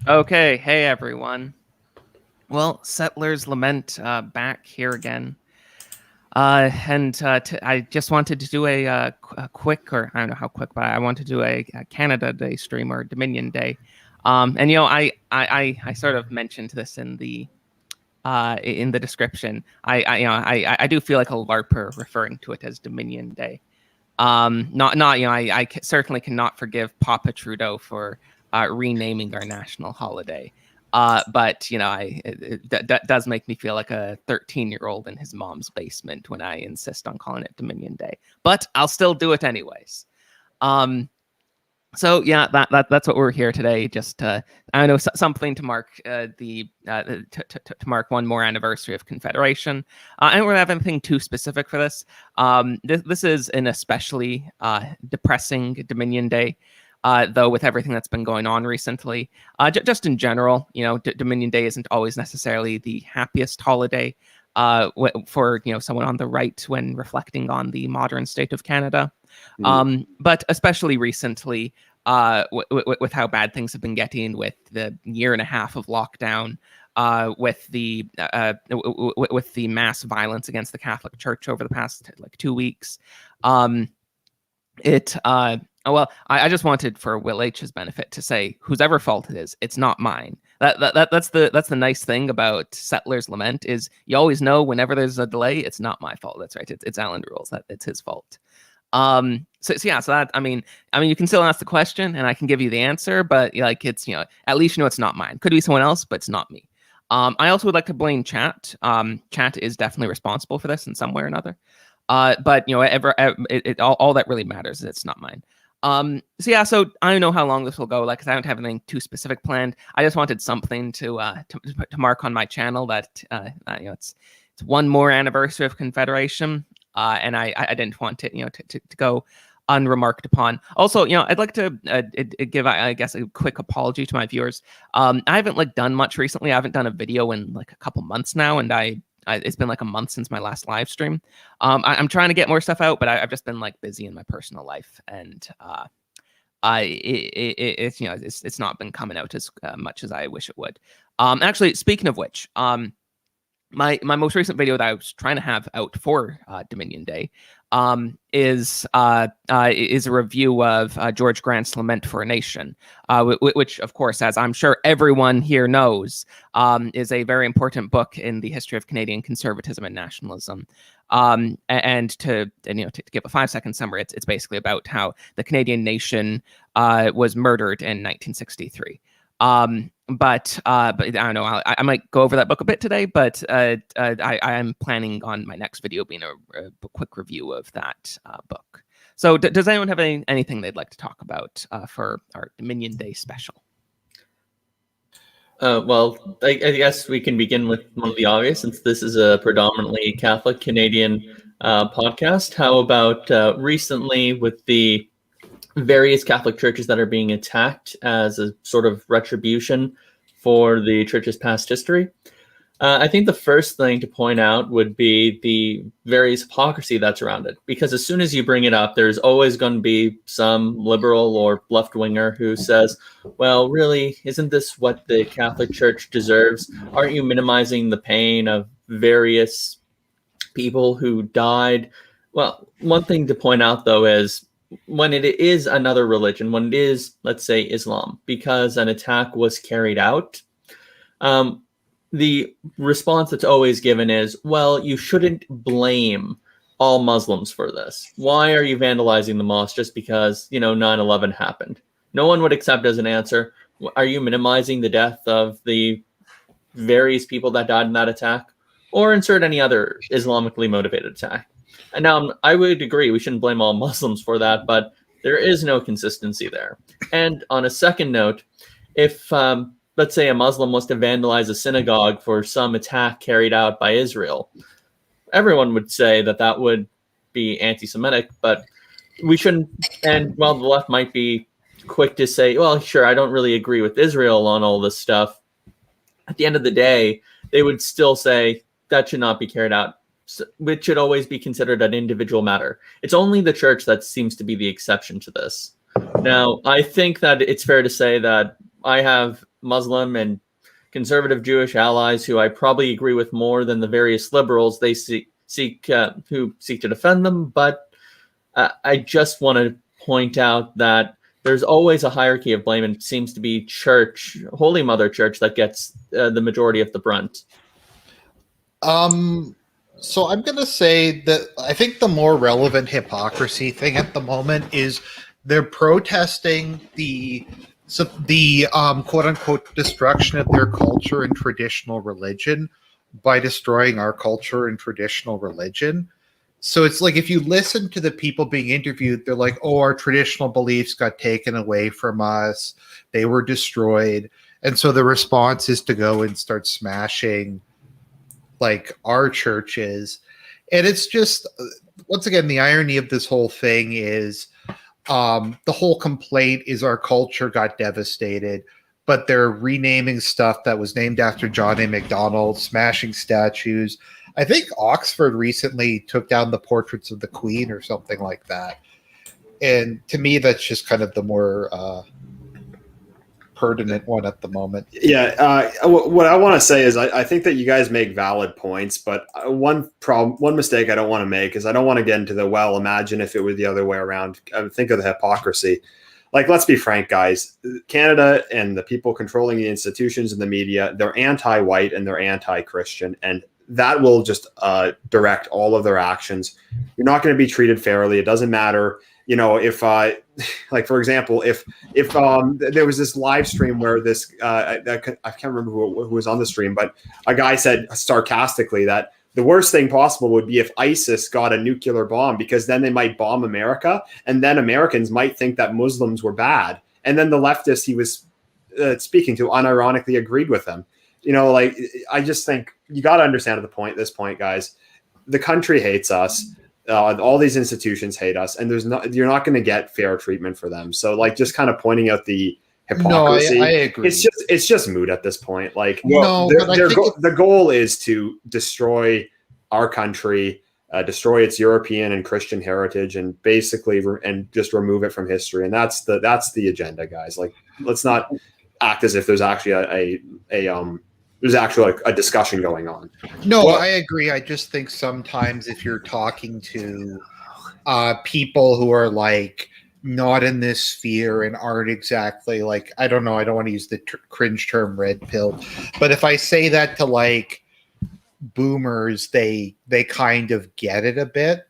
Okay, hey everyone. Well, Settlers Lament back here again. I just wanted to do a quick, or I don't know how quick, but I want to do a Canada Day stream or Dominion Day. And I sort of mentioned this in the description. I do feel like a larper referring to it as Dominion Day. Not I certainly cannot forgive Papa Trudeau for renaming our national holiday. But that does make me feel like a 13-year-old in his mom's basement when I insist on calling it Dominion Day. But I'll still do it anyways. So yeah, that's what we're here today. Just I don't know, something to mark to mark one more anniversary of Confederation. I don't really have anything too specific for this. This is an especially depressing Dominion Day. Though with everything that's been going on recently, just in general, Dominion Day isn't always necessarily the happiest holiday for someone on the right when reflecting on the modern state of Canada. But especially recently, with how bad things have been getting, with the year and a half of lockdown, with the mass violence against the Catholic Church over the past 2 weeks, well, I just wanted, for Will H's benefit, to say, whosever fault it is, it's not mine. That's the nice thing about Settlers Lament, is you always know whenever there's a delay, it's not my fault. That's right. It's Alan Rule's. It's his fault. So that, I mean, you can still ask the question and I can give you the answer, but it's, at least it's not mine. Could be someone else, but it's not me. I also would like to blame chat. Chat is definitely responsible for this in some way or another. But all that really matters is it's not mine. So I don't know how long this will go, because I don't have anything too specific planned. I just wanted something to mark on my channel that it's one more anniversary of Confederation, and I didn't want it to go unremarked upon. Also, I'd like to give, I guess, a quick apology to my viewers. I haven't done much recently. I haven't done a video in a couple months now, and it's been a month since my last live stream. I'm trying to get more stuff out, but I've just been busy in my personal life, and it's not been coming out as much as I wish it would. Actually, speaking of which, my most recent video that I was trying to have out for Dominion Day is a review of George Grant's Lament for a Nation, which, of course, as I'm sure everyone here knows, is a very important book in the history of Canadian conservatism and nationalism. And to give a 5-second summary, it's basically about how the Canadian nation was murdered in 1963. But I don't know. I might go over that book a bit today, but I am planning on my next video being a quick review of that book. So does anyone have anything they'd like to talk about for our Dominion Day special? Well, I guess we can begin with one of the obvious, since this is a predominantly Catholic Canadian podcast. How about recently, with the various Catholic churches that are being attacked as a sort of retribution for the church's past history? I think the first thing to point out would be the various hypocrisy that's around it, because as soon as you bring it up, there's always going to be some liberal or left-winger who says, well, really, isn't this what the Catholic Church deserves? Aren't you minimizing the pain of various people who died? Well, one thing to point out, though, is when it is another religion, when it is, let's say, Islam, because an attack was carried out, the response that's always given is, well, you shouldn't blame all Muslims for this. Why are you vandalizing the mosque just because, 9/11 happened? No one would accept as an answer, are you minimizing the death of the various people that died in that attack? Or insert any other Islamically motivated attack. And now I would agree we shouldn't blame all Muslims for that, but there is no consistency there. And on a second note, if let's say a Muslim was to vandalize a synagogue for some attack carried out by Israel, everyone would say that that would be anti-Semitic, but we shouldn't. And while the left might be quick to say, well, sure, I don't really agree with Israel on all this stuff, at the end of the day, they would still say that should not be carried out, which should always be considered an individual matter. It's only the church that seems to be the exception to this. Now, I think that it's fair to say that I have Muslim and conservative Jewish allies who I probably agree with more than the various liberals who seek to defend them. But I just want to point out that there's always a hierarchy of blame, and it seems to be Church, Holy Mother Church, that gets the majority of the brunt. So I'm going to say that I think the more relevant hypocrisy thing at the moment is they're protesting the quote unquote destruction of their culture and traditional religion by destroying our culture and traditional religion. So it's like, if you listen to the people being interviewed, they're like, oh, our traditional beliefs got taken away from us. They were destroyed. And so the response is to go and start smashing like our churches. And it's just, once again, the irony of this whole thing is the whole complaint is our culture got devastated, but they're renaming stuff that was named after John A. Macdonald, smashing statues. I think Oxford recently took down the portraits of the Queen or something like that. And to me, that's just kind of the more pertinent one at the moment. Yeah, what I want to say is I think that you guys make valid points, but one mistake I don't want to make is I don't want to get into the, well, imagine if it were the other way around. Think of the hypocrisy. Like, let's be frank, guys. Canada and the people controlling the institutions and the media, they're anti-white and they're anti-Christian, and that will just direct all of their actions. You're not going to be treated fairly. It doesn't matter. You know, if like, for example, if there was this live stream where this I can't remember who was on the stream, but a guy said sarcastically that the worst thing possible would be if ISIS got a nuclear bomb, because then they might bomb America, and then Americans might think that Muslims were bad, and then the leftist he was speaking to unironically agreed with them. You know, like, I just think you got to understand at this point, guys, the country hates us. All these institutions hate us, and you're not going to get fair treatment for them. So, like, just kind of pointing out the hypocrisy. No, I agree. It's just moot at this point. Like, the goal is to destroy our country, destroy its European and Christian heritage, and basically and just remove it from history. And that's the agenda, guys. Like, let's not act as if there's actually there's actually a discussion going on. No, I agree. I just think sometimes if you're talking to people who are like not in this sphere and aren't exactly like, I don't know, I don't want to use the cringe term red pill, but if I say that to like boomers, they kind of get it a bit.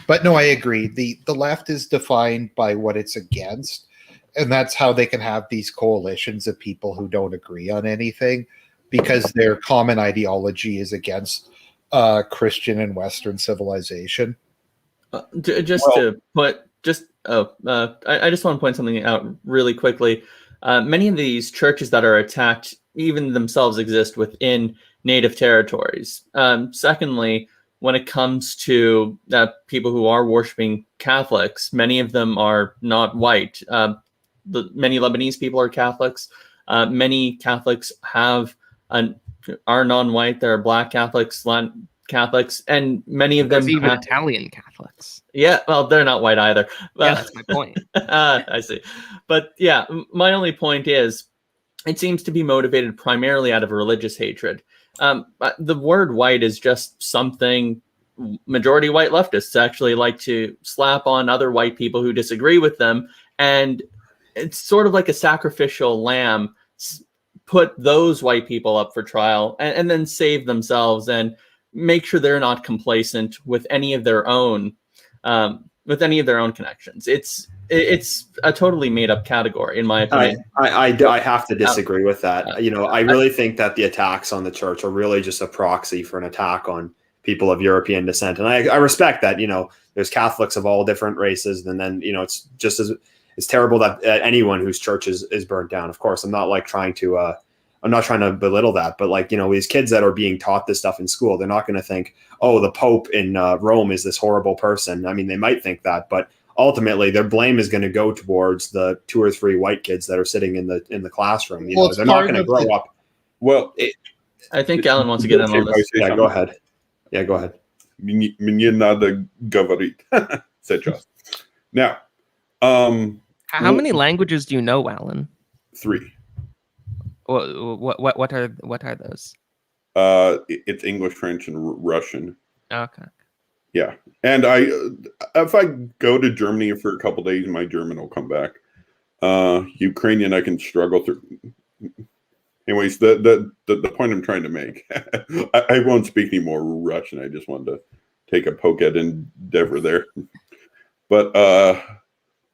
But no, I agree. The left is defined by what it's against, and that's how they can have these coalitions of people who don't agree on anything, because their common ideology is against Christian and Western civilization. I just want to point something out really quickly. Many of these churches that are attacked even themselves exist within native territories. Secondly, when it comes to people who are worshiping Catholics, many of them are not white. Many Lebanese people are Catholics. Many Catholics are non-white. There are Black Catholics, Latin Catholics, and many of them even Italian Catholics. Yeah, well, they're not white either. Yeah, that's my point. I see. But yeah, my only point is it seems to be motivated primarily out of religious hatred. The word white is just something majority white leftists actually like to slap on other white people who disagree with them, and it's sort of like a sacrificial lamb. Put those white people up for trial and then save themselves and make sure they're not complacent with any of their own connections. It's a totally made up category, in my opinion. I have to disagree with that. You know, I really think that the attacks on the church are really just a proxy for an attack on people of European descent. And I respect that, you know, there's Catholics of all different races, and then, you know, it's just as it's terrible that anyone whose church is burnt down. Of course, I'm not trying to belittle that, but like, you know, these kids that are being taught this stuff in school, they're not going to think, oh, the Pope in Rome is this horrible person. I mean, they might think that, but ultimately their blame is going to go towards the 2 or 3 white kids that are sitting in the classroom. You know, they're not going to grow up. Well, I think Alan wants to get in on this. Yeah, go ahead. Yeah, go ahead. Now, How many languages do you know, Alan? 3. What are those? It's English, French, and Russian. Okay. Yeah, and if I go to Germany for a couple days, my German will come back. Ukrainian, I can struggle through. Anyways, the point I'm trying to make, I won't speak any more Russian. I just wanted to take a poke at Endeavour there. But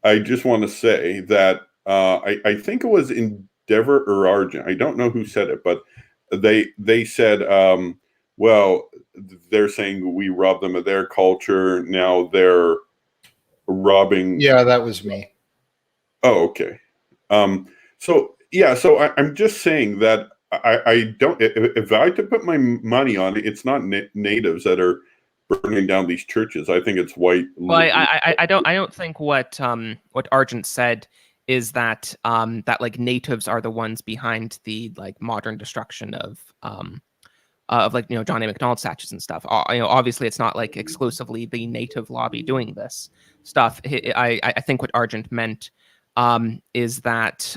I just want to say that I think it was Endeavour or Argent. I don't know who said it, but they said, well, they're saying we robbed them of their culture. Now they're robbing. Yeah, that was me. Oh, okay. So I'm just saying that I don't. If I had to put my money on it, it's not natives that are burning down these churches. I think it's white. Well, I don't think what Argent said is that that like natives are the ones behind the like modern destruction of like John A. Macdonald statues and stuff. Obviously it's not like exclusively the native lobby doing this stuff. I think what Argent meant is that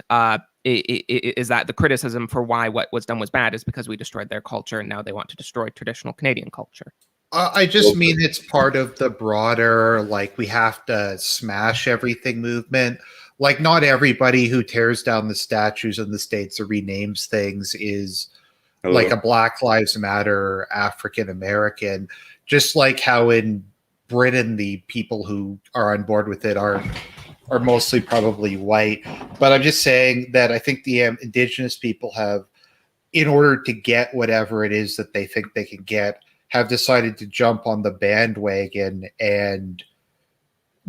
the criticism for why what was done was bad is because we destroyed their culture and now they want to destroy traditional Canadian culture. I just mean it's part of the broader, like, we have to smash everything movement. Like, not everybody who tears down the statues in the States or renames things is like a Black Lives Matter African American. Just like how in Britain, the people who are on board with it are mostly probably white. But I'm just saying that I think the Indigenous people have, in order to get whatever it is that they think they can get, have decided to jump on the bandwagon and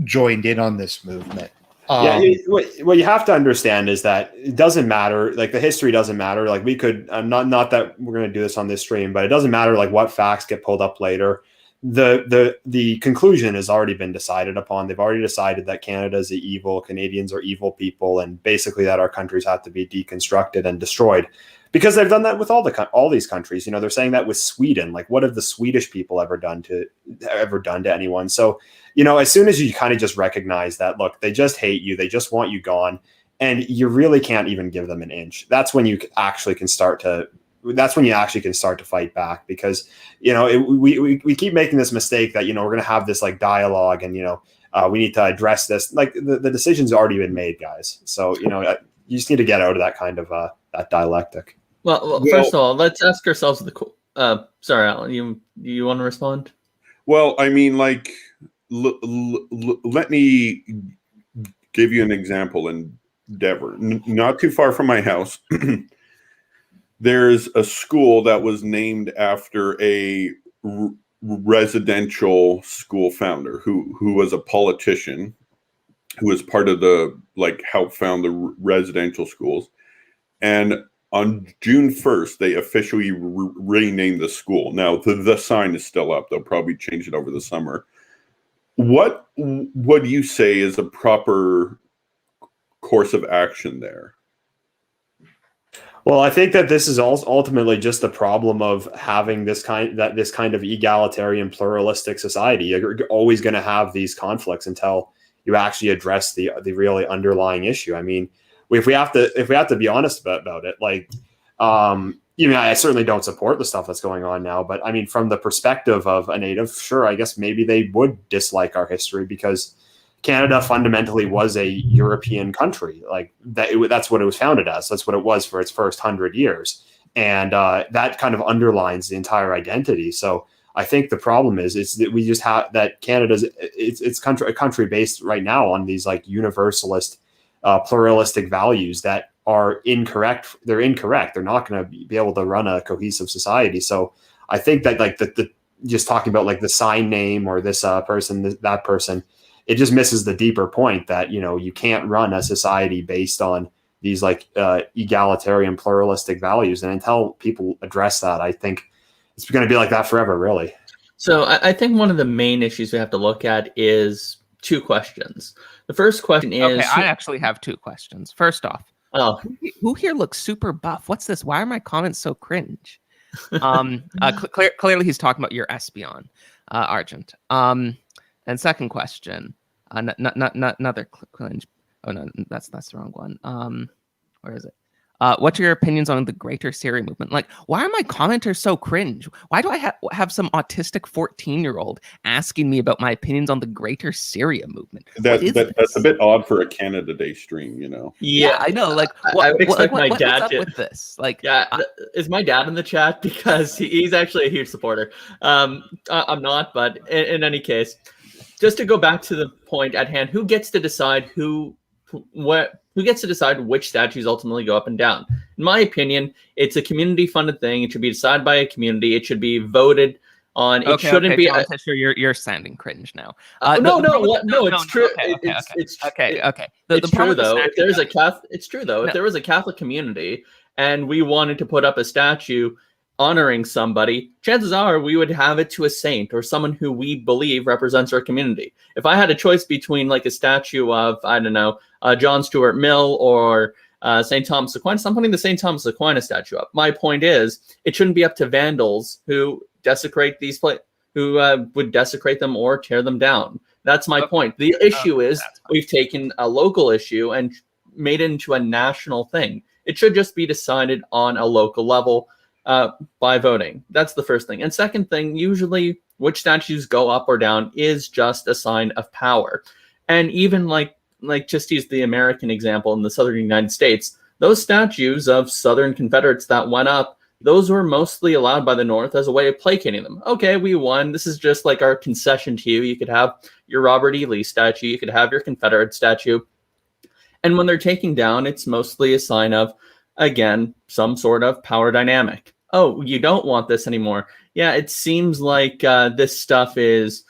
joined in on this movement. What you have to understand is that it doesn't matter. Like, the history doesn't matter. Like, we could not that we're going to do this on this stream, but it doesn't matter like what facts get pulled up later. The conclusion has already been decided upon. They've already decided that Canada is evil, Canadians are evil people, and basically that our countries have to be deconstructed and destroyed. Because they've done that with all these countries. They're saying that with Sweden. Like, what have the Swedish people ever done to anyone? So, as soon as you kind of just recognize that, look, they just hate you, they just want you gone, and you really can't even give them an inch. That's when you actually can start to. That's when you actually can start to fight back. Because we keep making this mistake that we're going to have this like dialogue and we need to address this. Like, the decision's already been made, guys. So you just need to get out of that kind of that dialectic. Well, first of all, let's ask ourselves sorry, Alan, you want to respond? Well, I mean, like, let me give you an example in Endeavour. Not too far from my house, there's a school that was named after a residential school founder who was a politician, who was part of the, like, helped found the residential schools. And on June 1st, they officially renamed the school. Now, the sign is still up. They'll probably change it over the summer. What would you say is a proper course of action there? Well, I think that this is ultimately just the problem of having this kind of egalitarian, pluralistic society. You're always going to have these conflicts until you actually address the really underlying issue. I mean, if we have to be honest about it, like, I certainly don't support the stuff that's going on now, but I mean, from the perspective of a native, sure, I guess maybe they would dislike our history because Canada fundamentally was a European country. Like, that's what it was founded as. That's what it was for its first 100 years. And that kind of underlines the entire identity. So I think the problem is that we just have that Canada's it's a country based right now on these like universalist, pluralistic values that are incorrect. They're incorrect. They're not going to be able to run a cohesive society. So I think that like the just talking about like the sign name or this person, that person, it just misses the deeper point that, you can't run a society based on these like egalitarian, pluralistic values. And until people address that, I think it's going to be like that forever, really. So I think one of the main issues we have to look at is two questions. The first question is... Okay, I actually have two questions. First off, oh, who here looks super buff? What's this? Why are my comments so cringe? Clearly he's talking about your Espion, Argent. And second question, another cringe. Oh no, that's the wrong one. Where is it? What's your opinions on the Greater Syria movement? Like, why are my commenters so cringe? Why do I have some autistic 14-year-old asking me about my opinions on the Greater Syria movement? What is That's a this? bit odd for a Canada Day stream, you know. Yeah, I know. Like, I would expect my what's dad up to. with this? Like, Yeah, is my dad in the chat? Because he's actually a huge supporter. I'm not, but in any case, just to go back to the point at hand, who gets to decide who gets to decide which statues ultimately go up and down? In my opinion, it's a community-funded thing. It should be decided by a community. It should be voted on. It shouldn't be. John Fisher, you're sounding cringe now. No, it's true. Okay. It's true though. If there's a Catholic, it's true though. If there was a Catholic community and we wanted to put up a statue honoring somebody, chances are we would have it to a saint or someone who we believe represents our community. If I had a choice between like a statue of, I don't know, John Stuart Mill or St. Thomas Aquinas, I'm putting the St. Thomas Aquinas statue up. My point is, it shouldn't be up to vandals who desecrate these who would desecrate them or tear them down. That's my point. The issue is we've taken a local issue and made it into a national thing. It should just be decided on a local level by voting. That's the first thing. And second thing, usually which statues go up or down is just a sign of power. And even like just use the American example in the southern United States, those statues of Southern Confederates that went up, those were mostly allowed by the North as a way of placating them. Okay, we won. This is just like our concession to you. You could have your Robert E. Lee statue. You could have your Confederate statue. And when they're taking down, it's mostly a sign of, again, some sort of power dynamic. Oh, you don't want this anymore. Yeah, it seems like this stuff is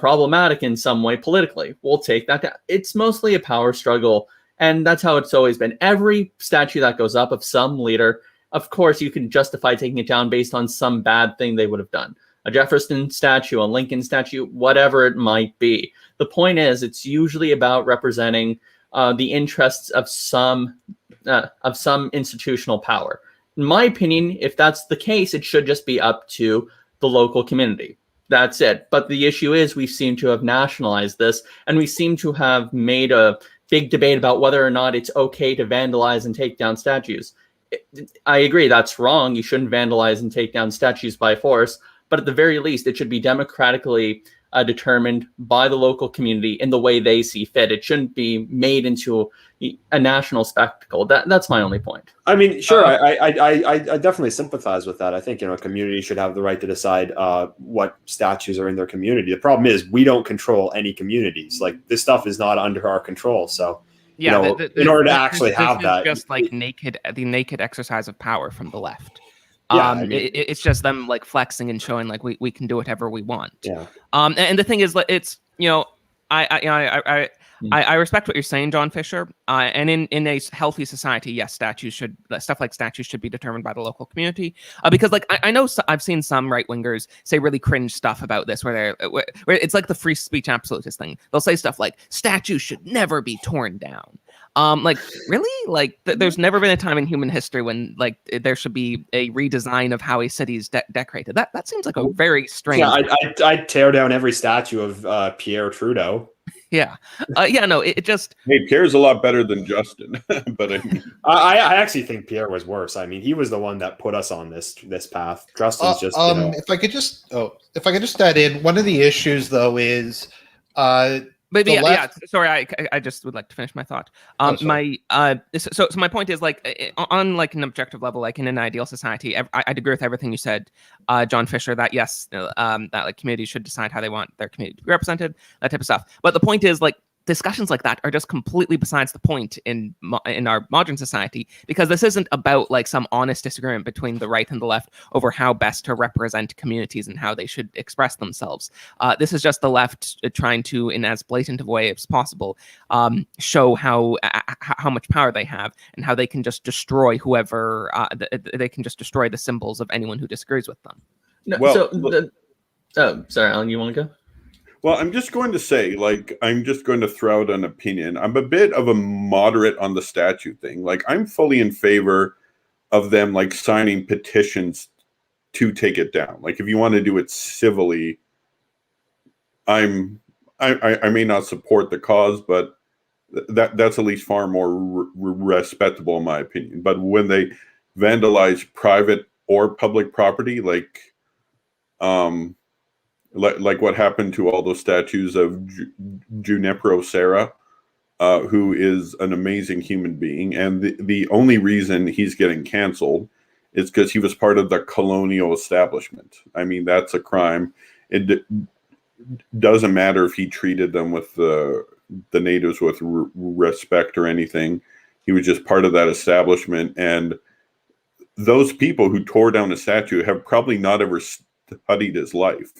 problematic in some way politically. We'll take that down. It's mostly a power struggle, and that's how it's always been. Every statue that goes up of some leader, of course, you can justify taking it down based on some bad thing they would have done. A Jefferson statue, a Lincoln statue, whatever it might be. The point is, it's usually about representing the interests of some institutional power. In my opinion, if that's the case, it should just be up to the local community. That's it. But the issue is we seem to have nationalized this, and we seem to have made a big debate about whether or not it's okay to vandalize and take down statues. I agree, that's wrong. You shouldn't vandalize and take down statues by force, but at the very least, it should be democratically determined by the local community in the way they see fit. It shouldn't be made into a national spectacle. That's my only point. I mean, sure, I definitely sympathize with that. I think, a community should have the right to decide what statues are in their community. The problem is we don't control any communities. Like, this stuff is not under our control. So, yeah, in order to actually have that, just like the naked exercise of power from the left. Yeah, it's just them like flexing and showing like we can do whatever we want. Yeah. And the thing is, it's I respect what you're saying, John Fisher. And in a healthy society, yes, stuff like statues should be determined by the local community. Because like I know I've seen some right wingers say really cringe stuff about this, where it's like the free speech absolutist thing. They'll say stuff like statues should never be torn down. Like really, like there's never been a time in human history when like there should be a redesign of how a city is decorated. That seems like a very strange. Yeah, I'd tear down every statue of Pierre Trudeau. Yeah, no, it just. Hey, Pierre's a lot better than Justin, but I actually think Pierre was worse. I mean, he was the one that put us on this path. Justin's just. If I could just add in, one of the issues though is. Maybe yeah. Sorry, I just would like to finish my thought. So my point is like on like an objective level, like in an ideal society, I'd agree with everything you said, John Fisher. That yes, that like communities should decide how they want their community to be represented, that type of stuff. But the point is like discussions like that are just completely besides the point in our modern society, because this isn't about like some honest disagreement between the right and the left over how best to represent communities and how they should express themselves. This is just the left trying to, in as blatant a way as possible, show how much power they have and how they can just destroy whoever they can just destroy the symbols of anyone who disagrees with them. No, sorry, Alan, you want to go? Well, I'm just going to say, like, I'm just going to throw out an opinion. I'm a bit of a moderate on the statute thing. Like, I'm fully in favor of them, like, signing petitions to take it down. Like, if you want to do it civilly, I may not support the cause, but that's at least far more respectable in my opinion. But when they vandalize private or public property, like what happened to all those statues of Junipero Serra, who is an amazing human being, and the only reason he's getting canceled is because he was part of the colonial establishment. I mean, that's a crime. It doesn't matter if he treated them with the natives with respect or anything. He was just part of that establishment, and those people who tore down the statue have probably not ever studied his life.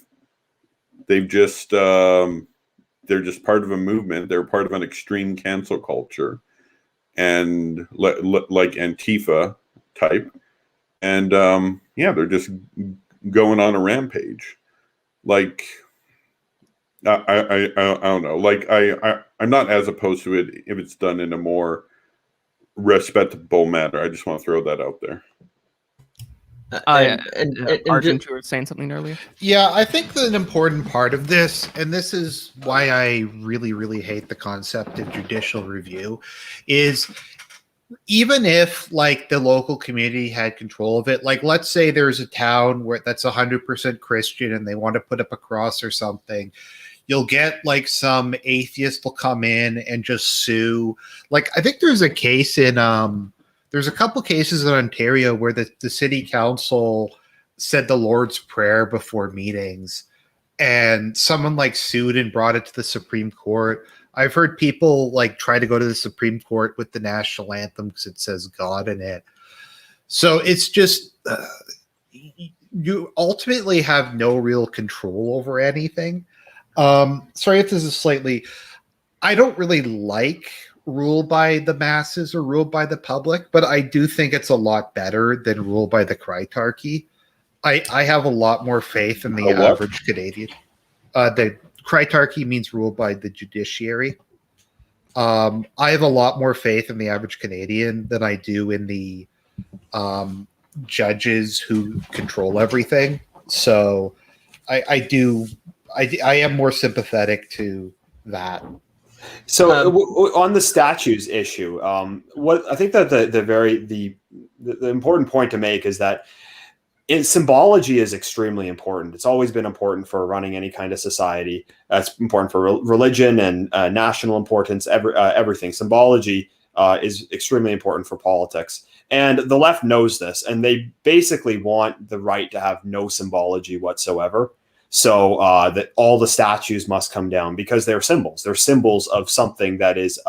They've just they're just part of a movement. They're part of an extreme cancel culture, and like Antifa type, and yeah, they're just going on a rampage. Like I don't know. Like I'm not as opposed to it if it's done in a more respectable manner. I just want to throw that out there. Arjun, you were saying something earlier? Yeah, I think that an important part of this, and this is why I really, really hate the concept of judicial review, is even if like the local community had control of it, like let's say there's a town where that's 100% Christian and they want to put up a cross or something, you'll get like some atheist will come in and just sue. Like I think there's a case in there's a couple cases in Ontario where the city council said the Lord's Prayer before meetings, and someone like sued and brought it to the Supreme Court. I've heard people like try to go to the Supreme Court with the national anthem because it says God in it. So it's just you ultimately have no real control over anything. Sorry if this is slightly. I don't really like rule by the masses or rule by the public, but I do think it's a lot better than rule by the Critarchy. I have a lot more faith in the average Canadian. The Critarchy means rule by the Judiciary. I have a lot more faith in the average Canadian than I do in the judges who control everything. So I am more sympathetic to that. So on the statues issue, what I think that the important point to make is that symbology is extremely important. It's always been important for running any kind of society. It's important for religion and national importance. Everything symbology is extremely important for politics, and the left knows this, and they basically want the right to have no symbology whatsoever. So that all the statues must come down because they're symbols. They're symbols of something that is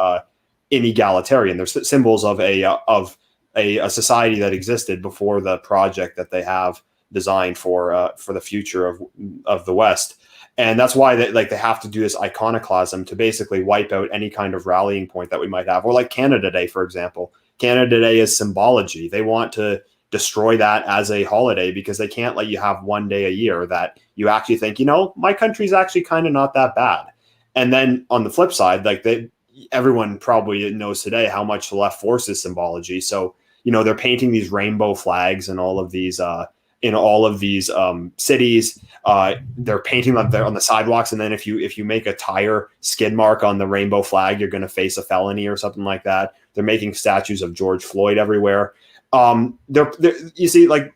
inegalitarian. They're symbols of a society that existed before the project that they have designed for the future of the West. And that's why they have to do this iconoclasm to basically wipe out any kind of rallying point that we might have. Or like Canada Day, for example. Canada Day is symbology. They want to destroy that as a holiday because they can't let you have one day a year that you actually think, my country's actually kind of not that bad. And then on the flip side, everyone probably knows today how much the left forces symbology. So, they're painting these rainbow flags in all of these cities. They're painting them there on the sidewalks. And then if you make a tire skid mark on the rainbow flag, you're going to face a felony or something like that. They're making statues of George Floyd everywhere. You see, like,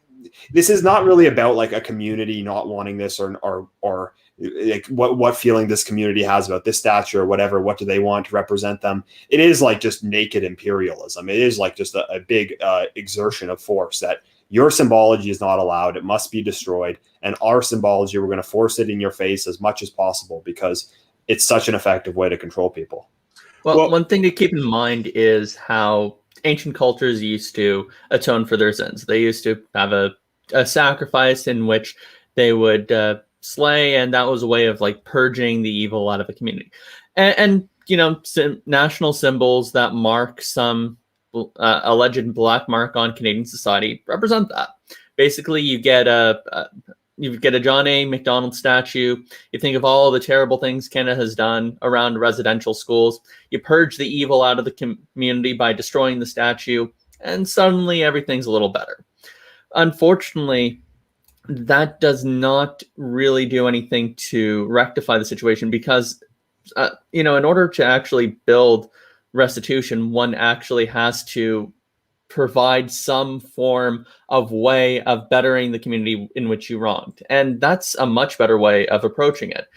this is not really about like a community not wanting this or like what feeling this community has about this statue or whatever. What do they want to represent them? It is like just naked imperialism. It is like just a big exertion of force that your symbology is not allowed. It must be destroyed. And our symbology, we're going to force it in your face as much as possible because it's such an effective way to control people. Well, one thing to keep in mind is how ancient cultures used to atone for their sins. They used to have a sacrifice in which they would slay, and that was a way of like purging the evil out of a community. And national symbols that mark some alleged black mark on Canadian society represent that. Basically, you get a John A. Macdonald statue. You think of all the terrible things Canada has done around residential schools. You purge the evil out of the community by destroying the statue, and suddenly everything's a little better. Unfortunately, that does not really do anything to rectify the situation because, in order to actually build restitution, one actually has to provide some form of way of bettering the community in which you wronged. And that's a much better way of approaching it.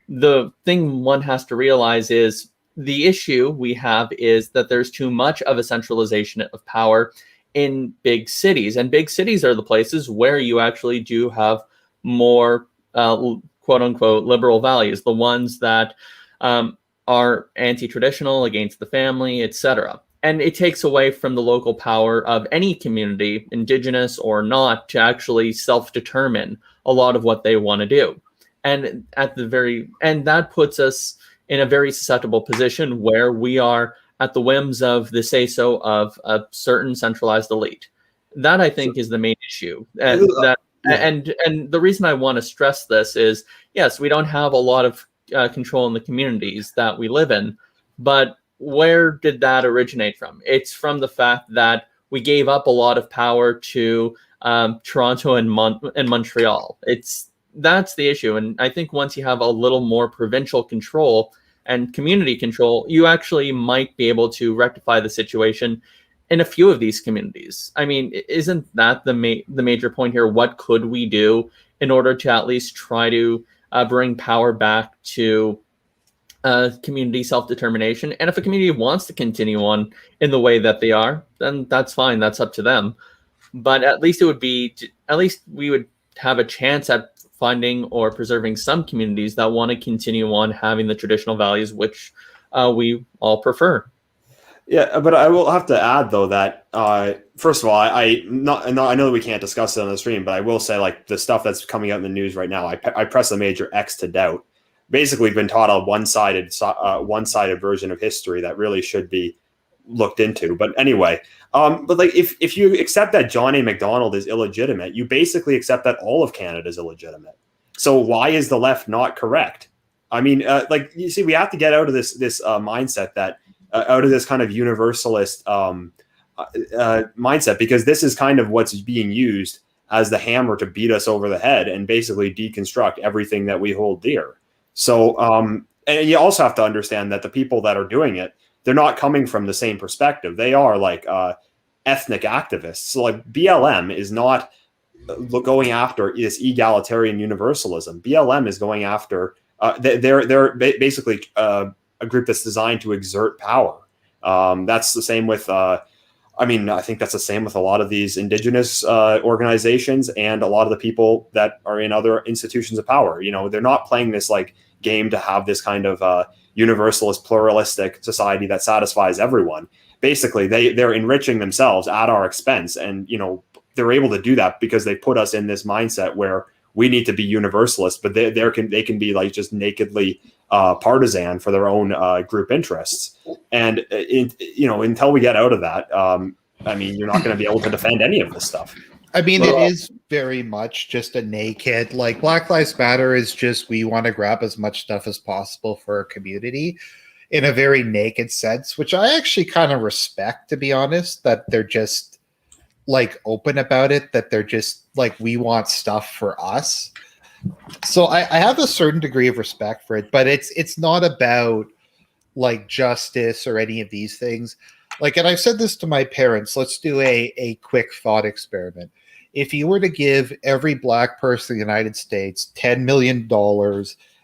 The thing one has to realize is the issue we have is that there's too much of a centralization of power in big cities. And big cities are the places where you actually do have more quote unquote liberal values, the ones that are anti-traditional, against the family, etc. And it takes away from the local power of any community, indigenous or not, to actually self-determine a lot of what they want to do. And that puts us in a very susceptible position where we are at the whims of the say-so of a certain centralized elite. That, I think, is the main issue. And the reason I want to stress this is, yes, we don't have a lot of control in the communities that we live in, but where did that originate from? It's from the fact that we gave up a lot of power to Toronto and Montreal. That's the issue. And I think once you have a little more provincial control and community control, you actually might be able to rectify the situation in a few of these communities. I mean, isn't that the major point here? What could we do in order to at least try to bring power back to community self-determination? And if a community wants to continue on in the way that they are, then that's fine. That's up to them. But at least we would have a chance at finding or preserving some communities that want to continue on having the traditional values which we all prefer. Yeah, but I will have to add though that first of all, I know that we can't discuss it on the stream, but I will say, like, the stuff that's coming out in the news right now, I press a major X to doubt. Basically, we've been taught a one-sided version of history that really should be looked into. But anyway, but like if you accept that John A. Macdonald is illegitimate, you basically accept that all of Canada is illegitimate. So why is the left not correct? I mean, like, you see, we have to get out of this mindset that out of this kind of universalist mindset, because this is kind of what's being used as the hammer to beat us over the head and basically deconstruct everything that we hold dear. So, and you also have to understand that the people that are doing it, they're not coming from the same perspective. They are like ethnic activists. So like BLM is not going after this egalitarian universalism. BLM is going after, they're basically a group that's designed to exert power. That's the same with, I think that's the same with a lot of these indigenous organizations and a lot of the people that are in other institutions of power. You know, they're not playing this like game to have this kind of universalist, pluralistic society that satisfies everyone. Basically, they're enriching themselves at our expense, and you know they're able to do that because they put us in this mindset where we need to be universalist, but they can be like just nakedly partisan for their own group interests. And until we get out of that, you're not going to be able to defend any of this stuff. I mean, it is very much just a naked, like, Black Lives Matter is just, we want to grab as much stuff as possible for our community in a very naked sense, which I actually kind of respect, to be honest, that they're just like open about it, that they're just like, we want stuff for us. So I have a certain degree of respect for it, but it's not about like justice or any of these things. Like, and I've said this to my parents, let's do a quick thought experiment. If you were to give every black person in the United States $10 million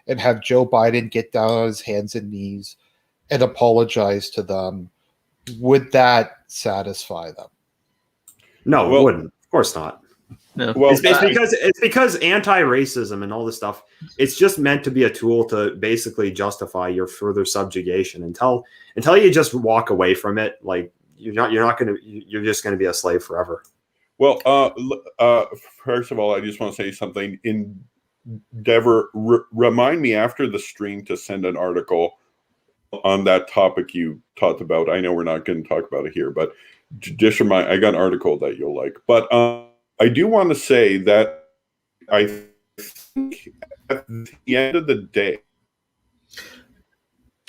and have Joe Biden get down on his hands and knees and apologize to them, would that satisfy them? No, it wouldn't. Of course not. No. Well, it's because anti-racism and all this stuff, it's just meant to be a tool to basically justify your further subjugation until you just walk away from it. Like you're just going to be a slave forever. Well, first of all, I just want to say something. Endeavour, remind me after the stream to send an article on that topic you talked about. I know we're not going to talk about it here, but just remind, I got an article that you'll like. But I do want to say that I think at the end of the day,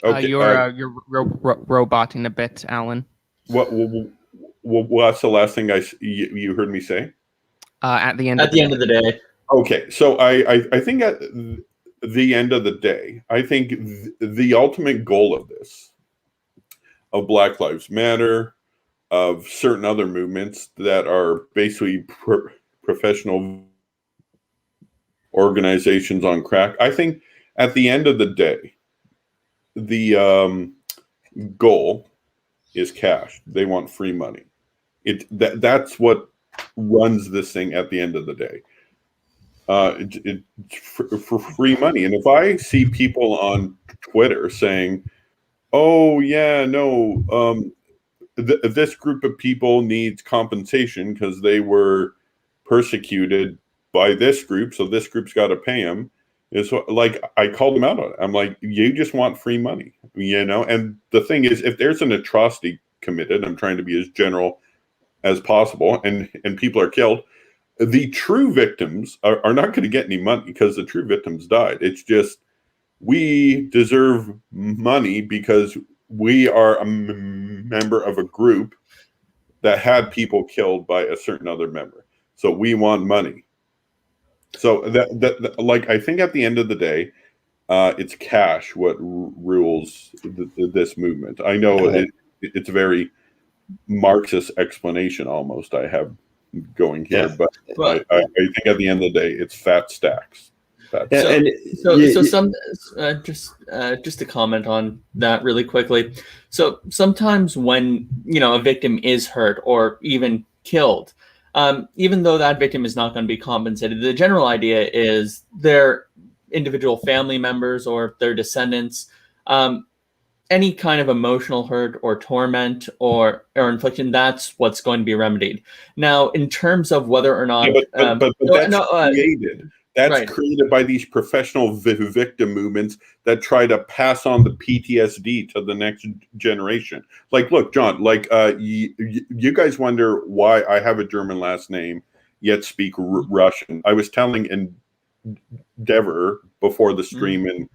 okay, you're roboting a bit, Alan. What's the last thing you heard me say? At the end of the day. Okay, so I think at the end of the day, I think the ultimate goal of this of Black Lives Matter, of certain other movements that are basically professional organizations on crack. I think at the end of the day, the goal is cash. They want free money. That's what runs this thing at the end of the day. For free money. And if I see people on Twitter saying, "Oh yeah, no, this group of people needs compensation because they were persecuted by this group, so this group's got to pay them," it's like I called them out on it. I'm like, you just want free money, you know. And the thing is, if there's an atrocity committed, I'm trying to be as general as possible, and people are killed, the true victims are not going to get any money because the true victims died. It's just we deserve money because we are a member of a group that had people killed by a certain other member. So we want money. So that like, I think at the end of the day, it's cash what rules this movement. I know it's a very Marxist explanation almost I have going here, but I think at the end of the day, it's fat stacks. Just to comment on that really quickly. So sometimes when a victim is hurt or even killed, even though that victim is not going to be compensated, the general idea is their individual family members or their descendants, any kind of emotional hurt or torment or infliction, that's what's going to be remedied. Now, in terms of whether or not, but that's created. That's created by these professional victim movements that try to pass on the PTSD to the next generation. Like, look, John, like you guys wonder why I have a German last name yet speak Russian. I was telling Endeavour before the stream in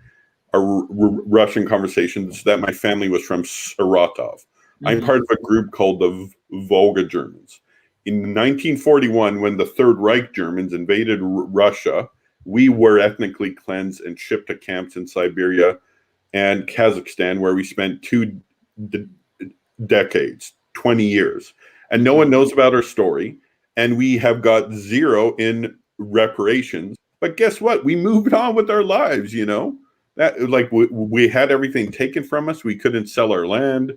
a Russian conversations that my family was from Saratov. I'm part of a group called the Volga Germans. In 1941, when the Third Reich Germans invaded Russia, we were ethnically cleansed and shipped to camps in Siberia and Kazakhstan, where we spent 2 decades, 20 years. And no one knows about our story. And we have got zero in reparations. But guess what? We moved on with our lives, you know? That, like, we had everything taken from us. We couldn't sell our land.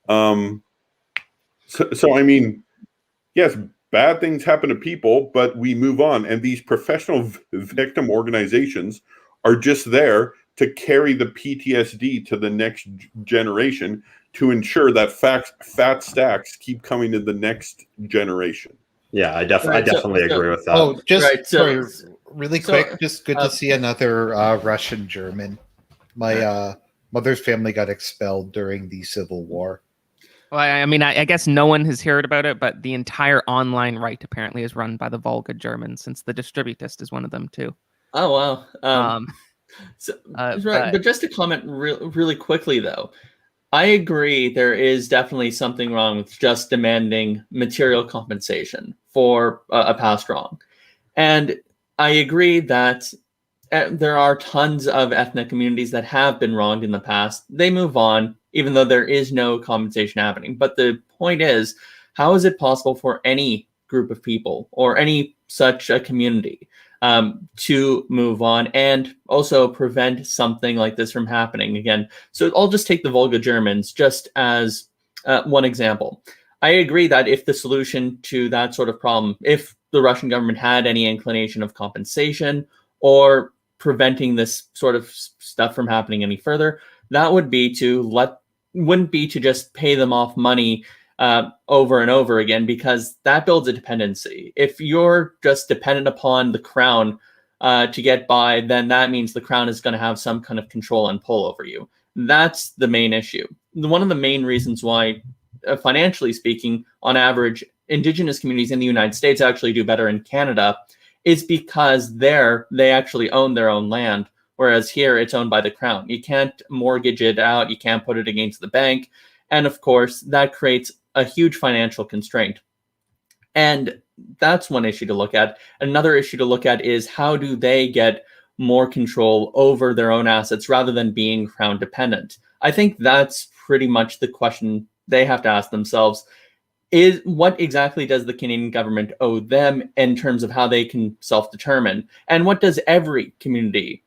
So I mean, yes, bad things happen to people, but we move on. And these professional victim organizations are just there to carry the PTSD to the next generation to ensure that fat stacks keep coming to the next generation. Yeah, I definitely agree with that. Oh, sorry, really quick, just good to see another Russian German. My mother's family got expelled during the Civil War. Well, I mean, I guess no one has heard about it, but the entire online right apparently is run by the Volga Germans, since the Distributist is one of them too. Oh wow! But just to comment really quickly, though, I agree there is definitely something wrong with just demanding material compensation for a past wrong, and I agree that there are tons of ethnic communities that have been wronged in the past. They move on, even though there is no compensation happening. But the point is, how is it possible for any group of people or any such a community to move on and also prevent something like this from happening again? So I'll just take the Volga Germans just as one example. I agree that if the solution to that sort of problem, if the Russian government had any inclination of compensation or preventing this sort of stuff from happening any further, that would be wouldn't be to just pay them off money over and over again, because that builds a dependency. If you're just dependent upon the crown to get by, then that means the crown is going to have some kind of control and pull over you. That's the main issue. One of the main reasons why, financially speaking, on average, Indigenous communities in the United States actually do better in Canada is because they actually own their own land, whereas here it's owned by the crown. You can't mortgage it out, you can't put it against the bank, and of course that creates a huge financial constraint. And that's one issue to look at. Another issue to look at is how do they get more control over their own assets rather than being crown dependent. I think that's pretty much the question they have to ask themselves. Is what exactly does the Canadian government owe them in terms of how they can self-determine? And what should every community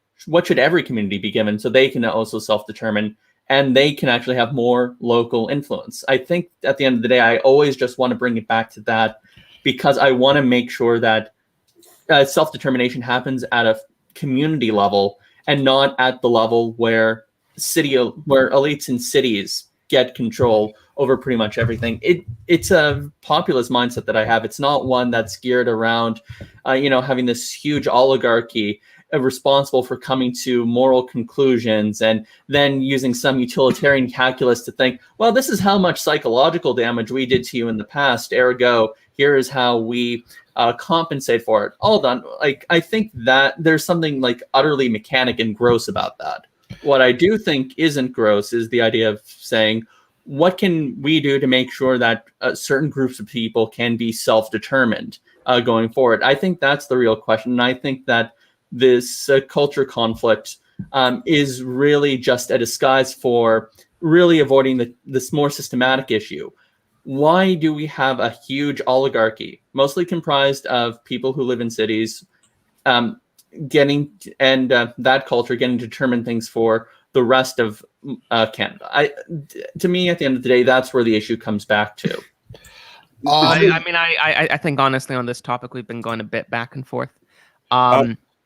be given so they can also self-determine and they can actually have more local influence? I think at the end of the day, I always just want to bring it back to that because I want to make sure that self-determination happens at a community level and not at the level where elites in cities get control over pretty much everything. It's a populist mindset that I have. It's not one that's geared around, having this huge oligarchy responsible for coming to moral conclusions and then using some utilitarian calculus to think, well, this is how much psychological damage we did to you in the past. Ergo, here is how we compensate for it. All done. Like, I think that there's something like utterly mechanic and gross about that. What I do think isn't gross is the idea of saying, what can we do to make sure that certain groups of people can be self-determined going forward? I think that's the real question. And I think that this culture conflict is really just a disguise for really avoiding this more systematic issue. Why do we have a huge oligarchy, mostly comprised of people who live in cities, that culture getting to determine things for the rest of Canada? To me, at the end of the day, that's where the issue comes back to. I think honestly on this topic we've been going a bit back and forth.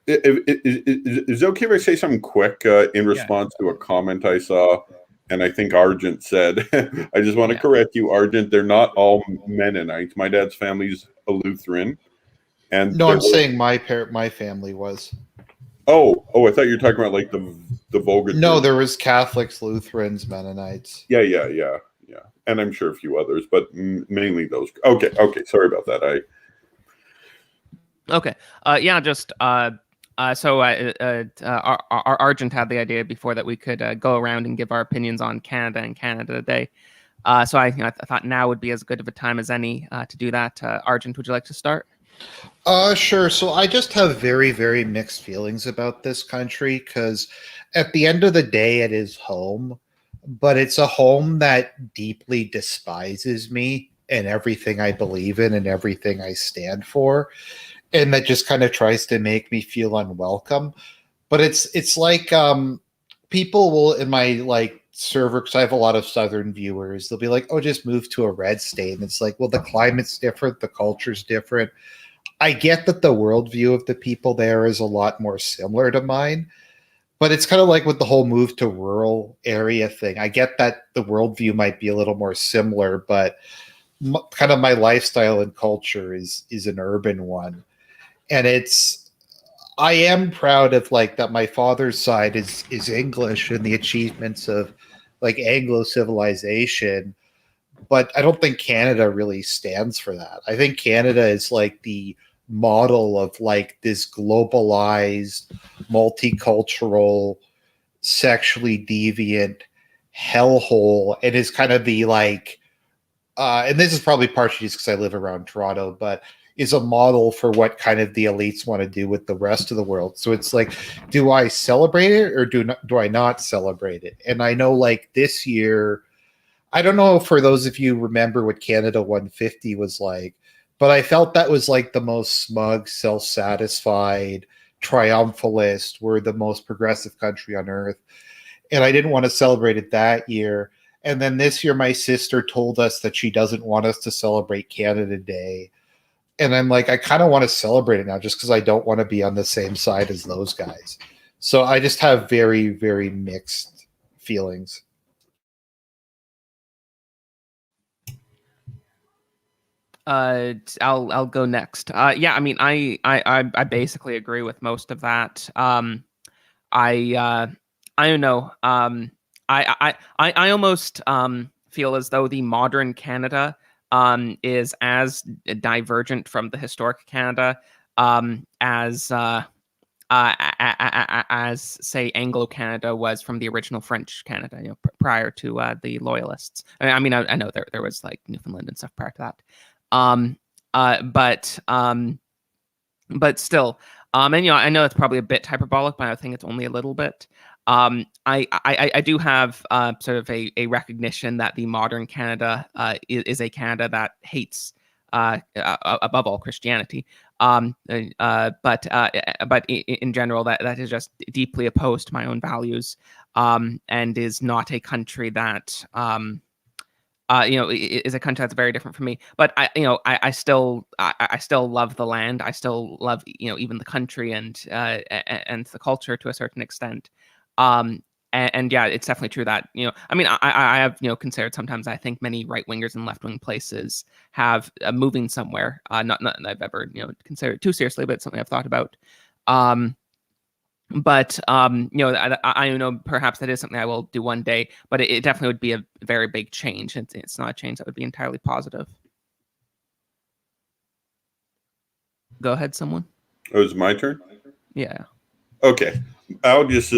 Is it okay if I say something quick in response to a comment I saw? And I think Argent said, I just want to correct you, Argent. They're not all Mennonites. My dad's family's a Lutheran. And no, I'm saying my family was. Oh, I thought you were talking about like the vulgar. No, there was Catholics, Lutherans, Mennonites. Yeah. And I'm sure a few others, but mainly those. Okay. Sorry about that. So Argent had the idea before that we could go around and give our opinions on Canada and Canada Today. So I thought now would be as good of a time as any to do that. Argent, would you like to start? Sure. So I just have very, very mixed feelings about this country because at the end of the day, it is home, but it's a home that deeply despises me and everything I believe in and everything I stand for. And that just kind of tries to make me feel unwelcome. But it's like people will in my server, because I have a lot of Southern viewers, they'll be like, oh, just move to a red state. And it's like, well, the climate's different, the culture's different. I get that the worldview of the people there is a lot more similar to mine, but it's kind of like with the whole move to rural area thing. I get that the worldview might be a little more similar, but kind of my lifestyle and culture is an urban one. And I am proud of that my father's side is English and the achievements of Anglo civilization, but I don't think Canada really stands for that. I think Canada is the model of this globalized, multicultural, sexually deviant hellhole. It is kind of the and this is probably partially just because I live around Toronto, but is a model for what kind of the elites want to do with the rest of the world. So it's do I celebrate it or do I not celebrate it? And I know this year, I don't know for those of you remember what Canada 150 was like, but I felt that was the most smug, self-satisfied, triumphalist. We're the most progressive country on earth. And I didn't want to celebrate it that year. And then this year, my sister told us that she doesn't want us to celebrate Canada Day. And I'm I kind of want to celebrate it now just because I don't want to be on the same side as those guys. So I just have very, very mixed feelings. I'll go next. I basically agree with most of that. I don't know. I almost feel as though the modern Canada is as divergent from the historic Canada as say Anglo Canada was from the original French Canada, prior to the Loyalists. I know there was Newfoundland and stuff prior to that. But still, and I know it's probably a bit hyperbolic, but I think it's only a little bit. I do have sort of a recognition that the modern Canada is a Canada that hates above all Christianity, but in general that is just deeply opposed to my own values, and is not a country that is a country that's very different from me. But I still love the land. I still love even the country and the culture to a certain extent. And yeah, it's definitely true that I have considered sometimes. I think many right wingers and left wing places have moving somewhere. Not that I've ever considered too seriously, but it's something I've thought about. But I know perhaps that is something I will do one day, but it definitely would be a very big change. It's not a change that would be entirely positive. Go ahead, someone. Oh, it's my turn? Yeah. Okay. I'll just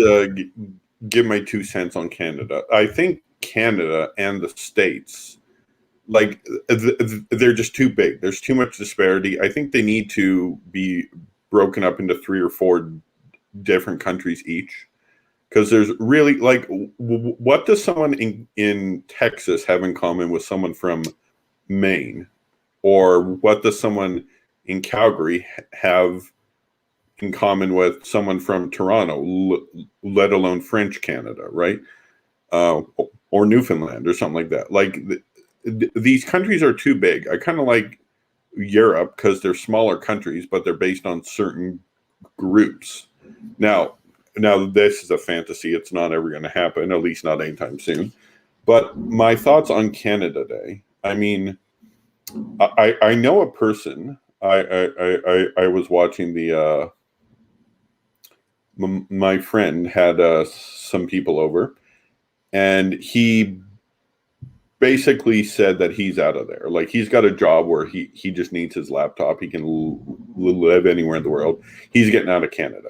give my 2 cents on Canada. I think Canada and the States, like, they're just too big. There's too much disparity. I think they need to be broken up into 3 or 4 different countries each, because there's really, like, what does someone in Texas have in common with someone from Maine, or what does someone in Calgary have in common with someone from Toronto, let alone French Canada, right? Or Newfoundland or something like that. Like, these countries are too big. I kind of like Europe because they're smaller countries, but they're based on certain groups. Now this is a fantasy. It's not ever going to happen, at least not anytime soon. But my thoughts on Canada Day. I mean, I know a person. I was watching the. My friend had some people over, and he basically said that he's out of there. Like, he's got a job where he just needs his laptop. He can live anywhere in the world. He's getting out of Canada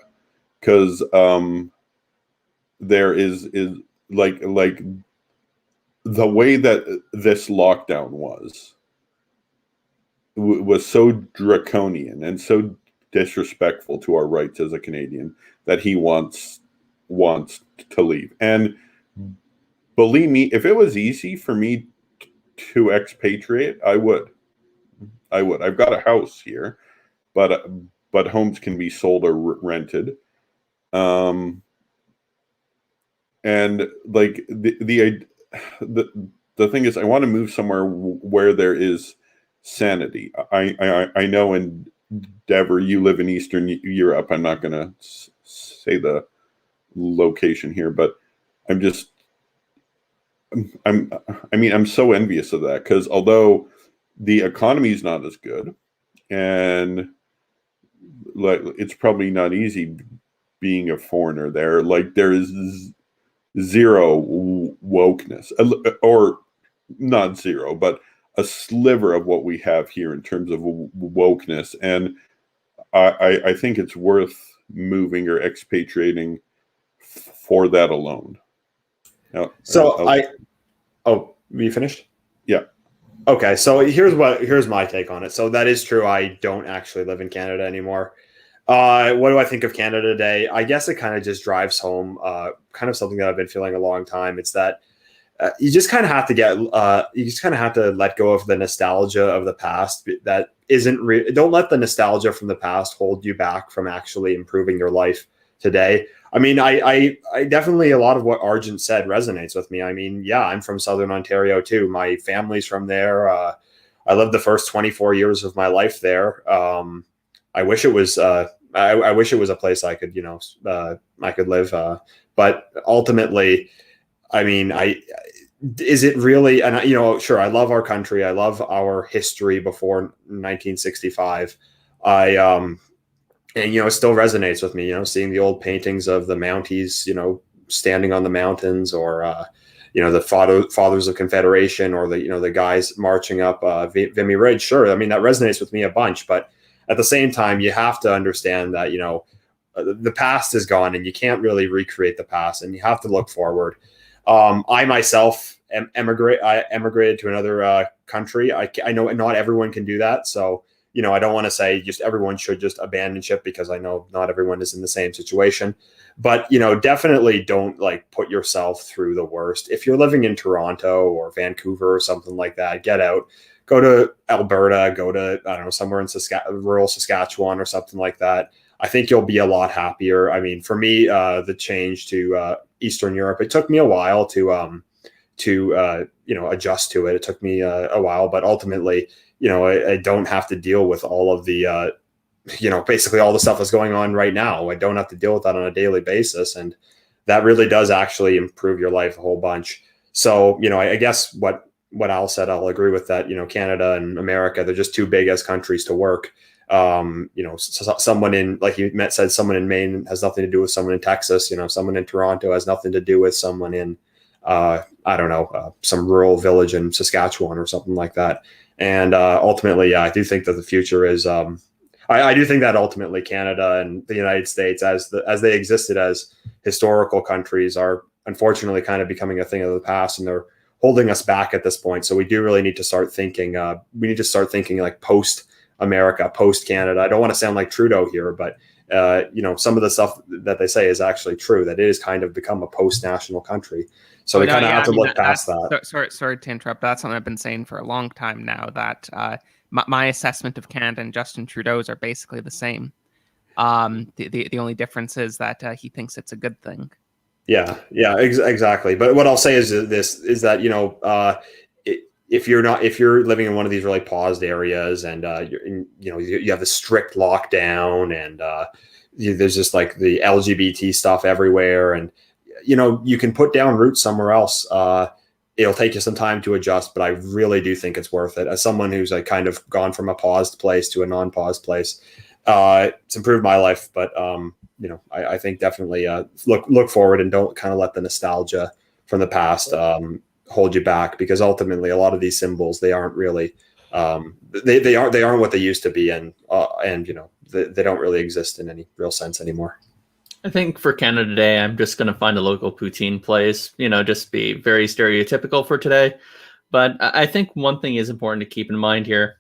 because there is like the way that this lockdown was so draconian and so disrespectful to our rights as a Canadian that he wants to leave. And believe me, if it was easy for me to expatriate, I would. I've got a house here, but homes can be sold or rented. And like the thing is, I want to move somewhere where there is sanity. I know in Endeavour, you live in Eastern Europe. I'm not going to say the location here, but I'm so envious of that, because although the economy is not as good, and like, it's probably not easy being a foreigner there. Like, there is zero wokeness, or not zero, but a sliver of what we have here in terms of wokeness. And I think it's worth moving or expatriating for that alone. Now, oh, you finished? Yeah. Okay, so here's my take on it. So that is true. I don't actually live in Canada anymore. What do I think of Canada Day? I guess it kind of just drives home kind of something that I've been feeling a long time. It's that you just kind of have to let go of the nostalgia of the past. That isn't don't let the nostalgia from the past hold you back from actually improving your life today. I mean, I definitely, a lot of what Arjun said resonates with me. I mean, yeah, I'm from Southern Ontario too. My family's from there. I lived the first 24 years of my life there. I wish it was I wish it was a place I could I could live. But ultimately, I mean, is it really? And sure, I love our country. I love our history before 1965. And it still resonates with me. Seeing the old paintings of the Mounties, standing on the mountains, or the Fathers of Confederation, or the guys marching up Vimy Ridge. Sure, I mean, that resonates with me a bunch. But at the same time, you have to understand that the past is gone, and you can't really recreate the past, and you have to look forward. I myself emigrated to another country. I know not everyone can do that, so I don't want to say just everyone should just abandon ship, because I know not everyone is in the same situation. But, definitely don't like put yourself through the worst. If you're living in Toronto or Vancouver or something like that, get out, go to Alberta, go to, I don't know, somewhere in rural Saskatchewan or something like that. I think you'll be a lot happier. I mean, for me, the change to Eastern Europe, it took me a while to adjust to it. It took me a while, but ultimately, I don't have to deal with all of the, basically all the stuff that's going on right now. I don't have to deal with that on a daily basis. And that really does actually improve your life a whole bunch. So, I guess what Al said, I'll agree with that. Canada and America, they're just too big as countries to work. Someone in, like you said, someone in Maine has nothing to do with someone in Texas. Someone in Toronto has nothing to do with someone in, some rural village in Saskatchewan or something like that. And ultimately, I do think that the future is, I do think that ultimately Canada and the United States, as they existed as historical countries, are unfortunately kind of becoming a thing of the past, and they're holding us back at this point. So we do really need to start thinking. We need to start thinking like post America, post Canada. I don't want to sound like Trudeau here, but some of the stuff that they say is actually true. That it has kind of become a post-national country. So we kind of have to look past that. Sorry to interrupt. That's something I've been saying for a long time now. That my assessment of Canada and Justin Trudeau's are basically the same. The only difference is that he thinks it's a good thing. Yeah, exactly. But what I'll say is that if you're living in one of these really paused areas, and you have the strict lockdown, and there's just like the LGBT stuff everywhere, and you can put down roots somewhere else. It'll take you some time to adjust, but I really do think it's worth it. As someone who's like kind of gone from a paused place to a non-paused place, it's improved my life. But I think definitely look forward, and don't kind of let the nostalgia from the past hold you back, because ultimately a lot of these symbols, they aren't really they aren't what they used to be, and they don't really exist in any real sense anymore. I think for Canada Day, I'm just going to find a local poutine place, just be very stereotypical for today. But I think one thing is important to keep in mind here.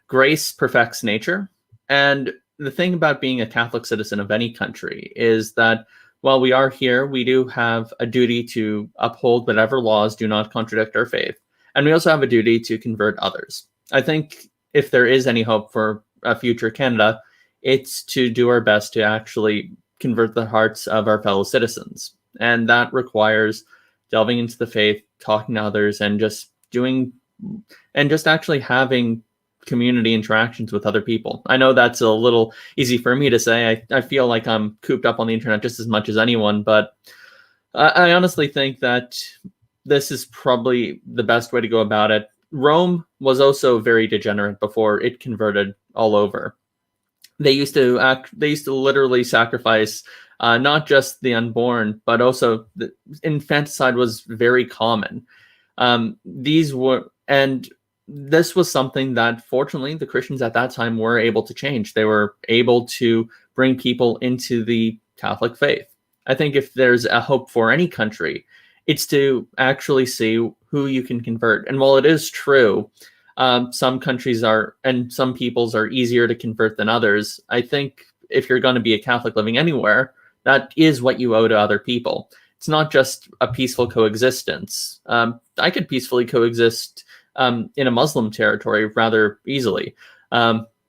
Grace perfects nature. And the thing about being a Catholic citizen of any country is that while we are here, we do have a duty to uphold whatever laws do not contradict our faith. And we also have a duty to convert others. I think if there is any hope for a future Canada, it's to do our best to actually convert the hearts of our fellow citizens. And that requires delving into the faith, talking to others, and just actually having community interactions with other people. I know that's a little easy for me to say. I feel like I'm cooped up on the internet just as much as anyone, but I honestly think that this is probably the best way to go about it. Rome was also very degenerate before it converted all over. They used to literally sacrifice not just the unborn, but also infanticide was very common. This was something that fortunately the Christians at that time were able to change. They were able to bring people into the Catholic faith. I think if there's a hope for any country, it's to actually see who you can convert. And while it is true, some countries and some peoples are easier to convert than others, I think if you're going to be a Catholic living anywhere, that is what you owe to other people. It's not just a peaceful coexistence. I could peacefully coexist in a Muslim territory rather easily.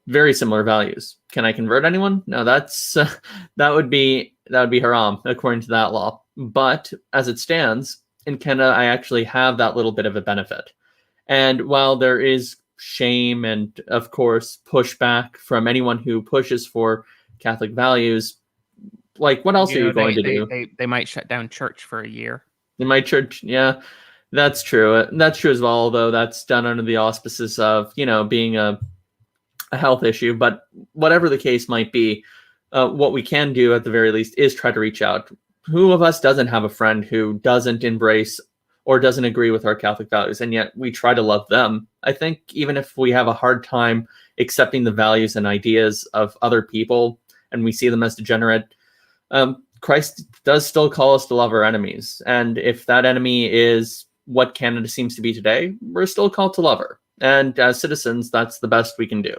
Very similar values. Can I convert anyone? No, that would be haram according to that law. But as it stands, in Canada, I actually have that little bit of a benefit. And while there is shame and, of course, pushback from anyone who pushes for Catholic values, like, what else are you going to do? They might shut down church for a year. They might church, yeah, that's true. That's true as well, although that's done under the auspices of, being a health issue. But whatever the case might be, what we can do at the very least is try to reach out. Who of us doesn't have a friend who doesn't embrace or doesn't agree with our Catholic values, and yet we try to love them? I think even if we have a hard time accepting the values and ideas of other people and we see them as degenerate, Christ does still call us to love our enemies. And if that enemy is what Canada seems to be today, we're still called to love her. And as citizens, that's the best we can do.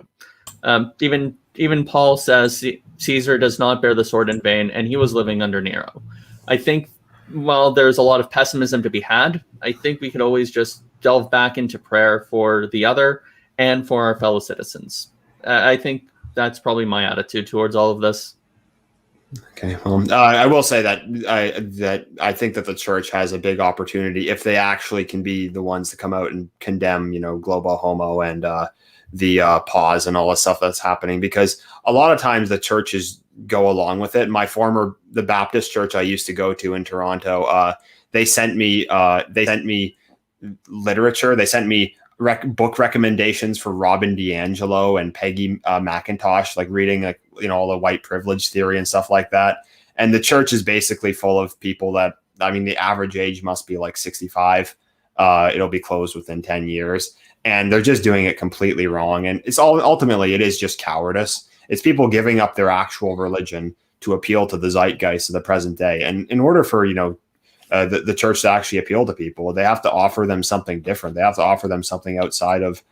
Even Paul says Caesar does not bear the sword in vain, and he was living under Nero. I think while there's a lot of pessimism to be had, I think we could always just delve back into prayer for the other and for our fellow citizens. I think that's probably my attitude towards all of this. Okay. Well, I will say that I think that the church has a big opportunity if they actually can be the ones to come out and condemn, global homo and the pause and all the stuff that's happening, because a lot of times the churches go along with it. The Baptist church I used to go to in Toronto, they sent me literature. They sent me book recommendations for Robin DiAngelo and Peggy McIntosh, like reading all the white privilege theory and stuff like that. And the church is basically full of people that, the average age must be like 65. It'll be closed within 10 years. And they're just doing it completely wrong. And ultimately it is just cowardice. It's people giving up their actual religion to appeal to the zeitgeist of the present day. And in order for, the church to actually appeal to people, they have to offer them something different. They have to offer them something outside of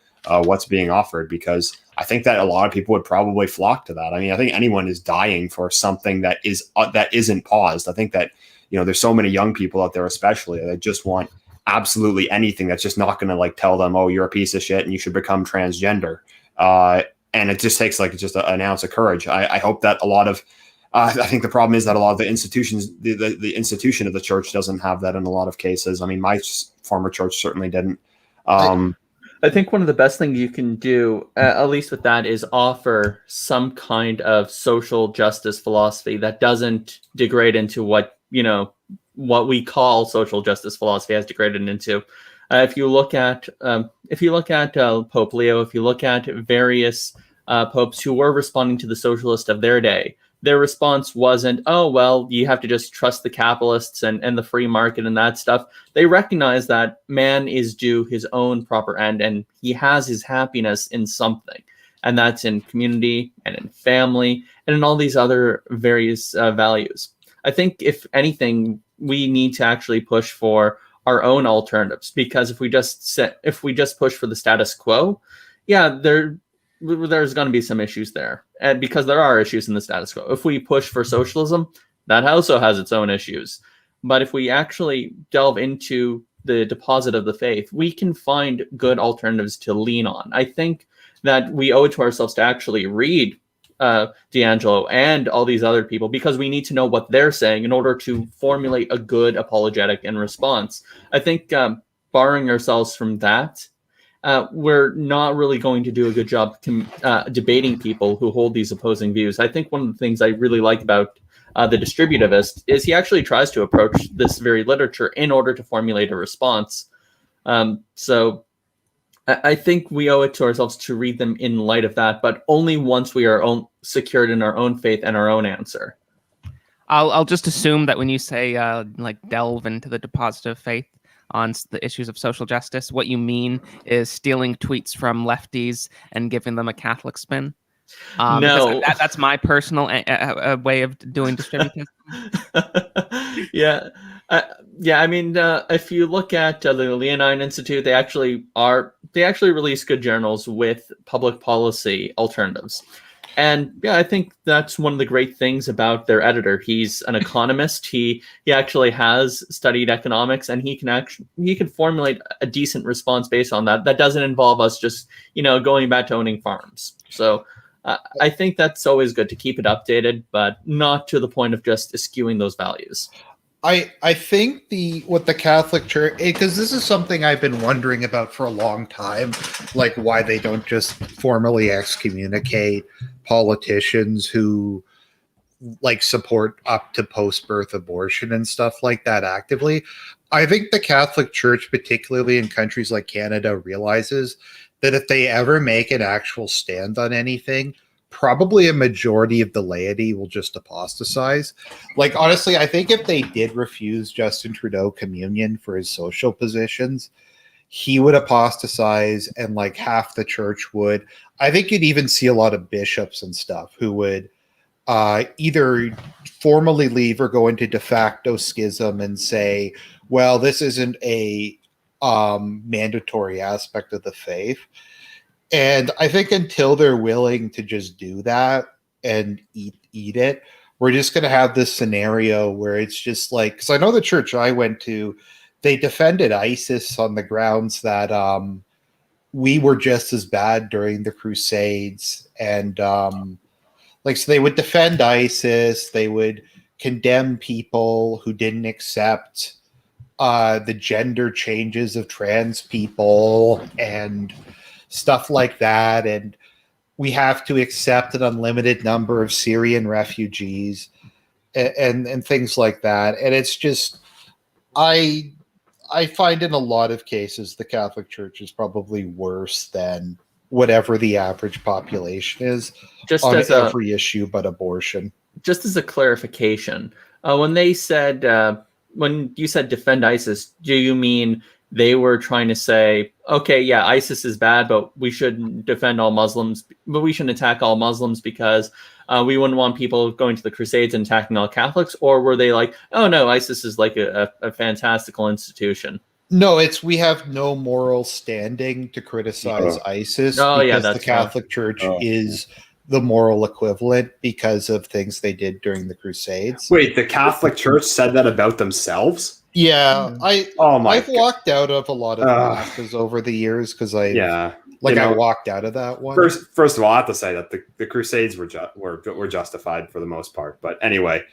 what's being offered, because I think that a lot of people would probably flock to that. I think anyone is dying for something that isn't paused. I think that, there's so many young people out there, especially, that just want absolutely anything that's just not going to tell them, oh, you're a piece of shit and you should become transgender. And it just takes an ounce of courage. I hope that a lot of, I think the problem is that a lot of the institutions, the institution of the church doesn't have that in a lot of cases. My former church certainly didn't. I think one of the best things you can do, at least with that, is offer some kind of social justice philosophy that doesn't degrade into what we call social justice philosophy has degraded into. If you look at Pope Leo, if you look at various popes who were responding to the socialist of their day, their response wasn't, oh, well, you have to just trust the capitalists and the free market and that stuff. They recognize that man is due his own proper end, and he has his happiness in something. And that's in community and in family and in all these other various values. I think, if anything, we need to actually push for our own alternatives, because if we just push for the status quo, there's going to be some issues there, and because there are issues in the status quo. If we push for socialism, that also has its own issues. But if we actually delve into the deposit of the faith, we can find good alternatives to lean on. I think that we owe it to ourselves to actually read DiAngelo and all these other people, because we need to know what they're saying in order to formulate a good apologetic in response. I think borrowing ourselves from that, we're not really going to do a good job debating people who hold these opposing views. I think one of the things I really like about the distributivist is he actually tries to approach this very literature in order to formulate a response. So I think we owe it to ourselves to read them in light of that, but only once we are secured in our own faith and our own answer. I'll just assume that when you say delve into the deposit of faith on the issues of social justice, what you mean is stealing tweets from lefties and giving them a Catholic spin. No, that's my personal way of doing distributism. Yeah. If you look at the Leonine Institute, they actually release good journals with public policy alternatives. And I think that's one of the great things about their editor. He's an economist. He actually has studied economics, and he can formulate a decent response based on that. That doesn't involve us just, going back to owning farms. So I think that's always good to keep it updated, but not to the point of just eschewing those values. I think what the Catholic Church, because this is something I've been wondering about for a long time, like why they don't just formally excommunicate politicians who support up to post-birth abortion and stuff like that actively. I think the Catholic Church, particularly in countries like Canada, realizes that if they ever make an actual stand on anything, probably a majority of the laity will just apostatize. Honestly, I think if they did refuse Justin Trudeau communion for his social positions, he would apostatize, and half the church would. I think you'd even see a lot of bishops and stuff who would either formally leave or go into de facto schism and say, well, this isn't a mandatory aspect of the faith. And I think until they're willing to just do that and eat it, we're just going to have this scenario where it's just like, because I know the church I went to, they defended ISIS on the grounds that we were just as bad during the Crusades. And so they would defend ISIS, they would condemn people who didn't accept the gender changes of trans people and stuff like that. And we have to accept an unlimited number of Syrian refugees and things like that. And it's just, I find in a lot of cases the Catholic Church is probably worse than whatever the average population is Just on as every issue but abortion. just as a clarification, when they said when you said defend ISIS, do you mean they were trying to say, okay, yeah, ISIS is bad, but we shouldn't defend all Muslims, but we shouldn't attack all Muslims because we wouldn't want people going to the Crusades and attacking all Catholics? Or were they like, oh no, ISIS is like a fantastical institution? No, it's we have no moral standing to criticize ISIS because the Catholic Church is the moral equivalent because of things they did during the Crusades. Wait, the Catholic Church said that about themselves? Yeah, I've God. walked out of a lot of classes over the years because I walked out of that one. First of all, I have to say that the Crusades were justified for the most part. But anyway,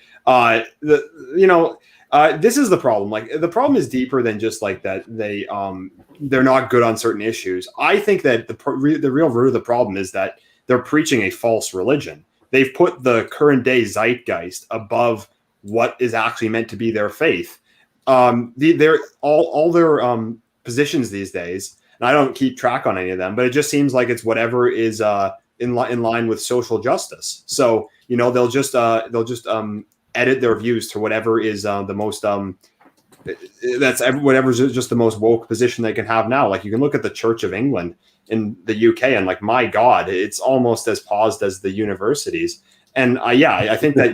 this is the problem. Like, the problem is deeper than just like that they're not good on certain issues. I think that the real root of the problem is that they're preaching a false religion. They've put the current day zeitgeist above what is actually meant to be their faith. They're all their positions these days, and I don't keep track on any of them, but it just seems like it's whatever is in line with social justice. So they'll just edit their views to whatever is the most whatever's just the most woke position they can have now. Like, you can look at the Church of England in the UK, and like, my God, it's almost as paused as the universities. And I think that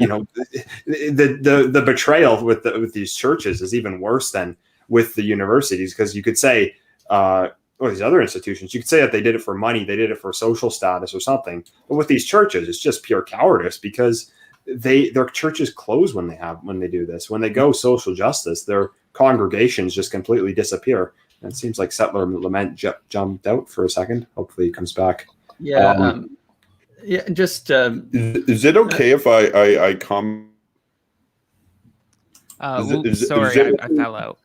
the betrayal with these churches is even worse than with the universities, because you could say, or these other institutions, you could say that they did it for money, they did it for social status or something. But with these churches, it's just pure cowardice, because their churches close when they do this. When they go social justice, their congregations just completely disappear. And it seems like Settler Lament jumped out for a second. Hopefully he comes back. Yeah. Yeah, just is it okay if I comment? Sorry, I fell out.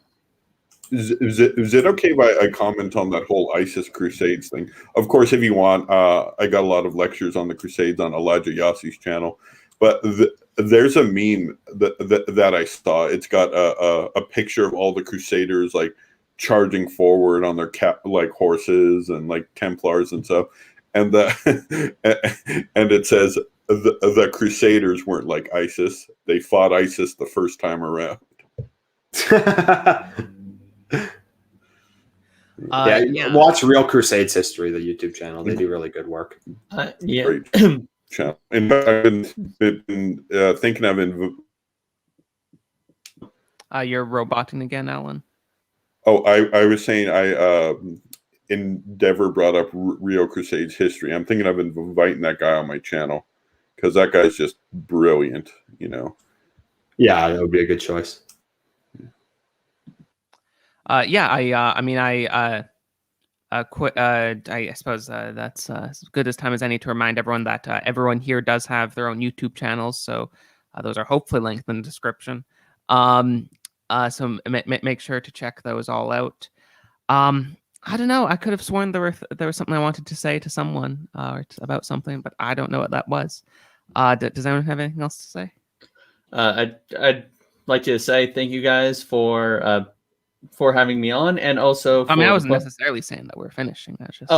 Is it okay if I comment on that whole ISIS Crusades thing? Of course, if you want, I got a lot of lectures on the Crusades on Elijah Yassi's channel. But there's a meme that I saw. It's got a picture of all the Crusaders like charging forward on their like horses and like Templars and stuff. And and it says the Crusaders weren't like ISIS. They fought ISIS the first time around. Watch Real Crusades History, the YouTube channel. They do really good work. Great channel. And I've been thinking of You're roboting again, Alan. Oh, I was saying Endeavour brought up Rio Crusades history. I'm thinking of inviting that guy on my channel because that guy's just brilliant, Yeah, that would be a good choice. I suppose that's as good as time as any to remind everyone that everyone here does have their own YouTube channels, so those are hopefully linked in the description. So make sure to check those all out. I don't know. I could have sworn there was something I wanted to say to someone about something, but I don't know what that was. Does anyone have anything else to say? I'd like to say thank you guys for having me on, and also I wasn't necessarily saying that we're finishing. That's just we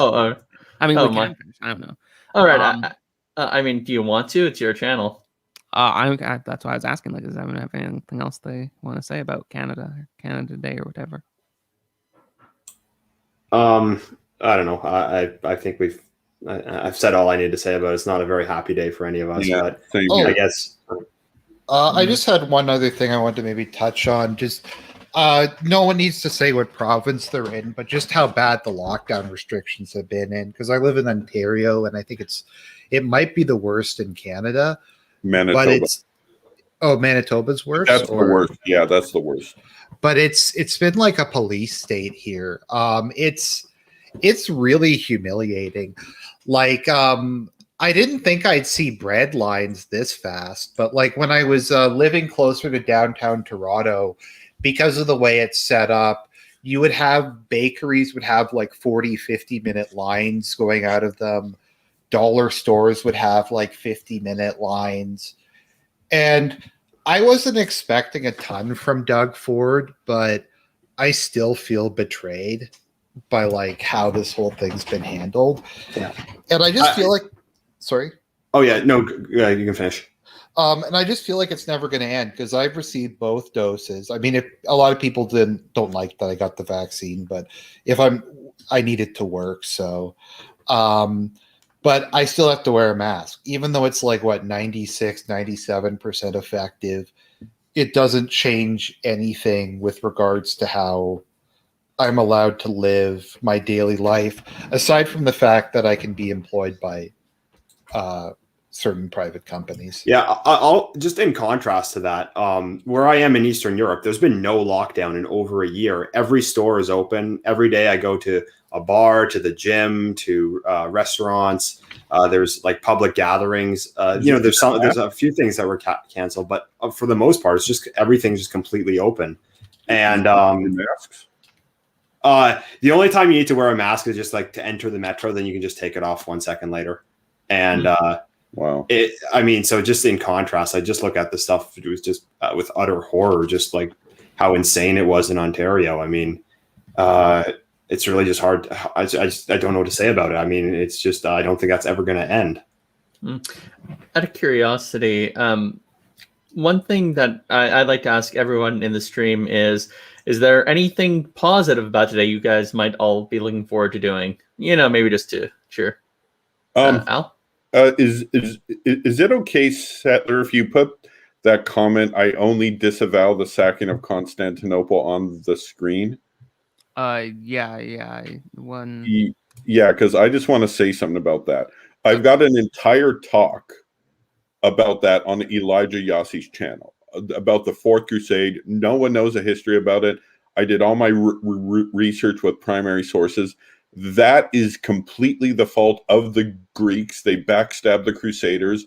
can finish. I don't know. All right. Do you want to? It's your channel. That's why I was asking. Like, does anyone have anything else they want to say about Canada or Canada Day or whatever? I don't know. I think I've said all I need to say about it. It's not a very happy day for any of us. Yeah, but I guess. I just had one other thing I wanted to maybe touch on. Just No one needs to say what province they're in, but just how bad the lockdown restrictions have been in. Because I live in Ontario, and I think it might be the worst in Canada. Manitoba. But Manitoba's worse. That's the worst. Yeah, that's the worst. But it's been like a police state here. It's really humiliating. Like I didn't think I'd see bread lines this fast, but like when I was living closer to downtown Toronto, because of the way it's set up, you would have bakeries would have like 40, 50-minute lines going out of them. Dollar stores would have like 50-minute lines. And I wasn't expecting a ton from Doug Ford, but I still feel betrayed by like how this whole thing's been handled. Yeah. And I just feel like, sorry. Oh yeah, no, yeah, you can finish. And I just feel like it's never going to end because I've received both doses. I mean, if a lot of people don't like that I got the vaccine, but I need it to work. So, but I still have to wear a mask, even though it's like 96, 97% effective. It doesn't change anything with regards to how I'm allowed to live my daily life, aside from the fact that I can be employed by certain private companies. Yeah, I'll just in contrast to that, where I am in Eastern Europe, there's been no lockdown in over a year. Every store is open. Every day I go to a bar, to the gym, to restaurants. There's like public gatherings. There's a few things that were canceled, but for the most part, it's just everything's just completely open. And masks. the only time you need to wear a mask is just like to enter the metro. Then you can just take it off 1 second later. And wow. So just in contrast, I just look at the stuff. It was just with utter horror, just like how insane it was in Ontario. I mean, it's really just hard. I don't know what to say about it. I mean, it's just, I don't think that's ever going to end. Out of curiosity, one thing that I'd like to ask everyone in the stream is there anything positive about today you guys might all be looking forward to doing? Maybe just to cheer. Al? Is it okay, Settler, if you put that comment, I only disavow the sacking of Constantinople on the screen? Yeah. Yeah, because I just want to say something about that. I've got an entire talk about that on Elijah Yassi's channel, about the Fourth Crusade. No one knows the history about it. I did all my research with primary sources. That is completely the fault of the Greeks. They backstabbed the Crusaders.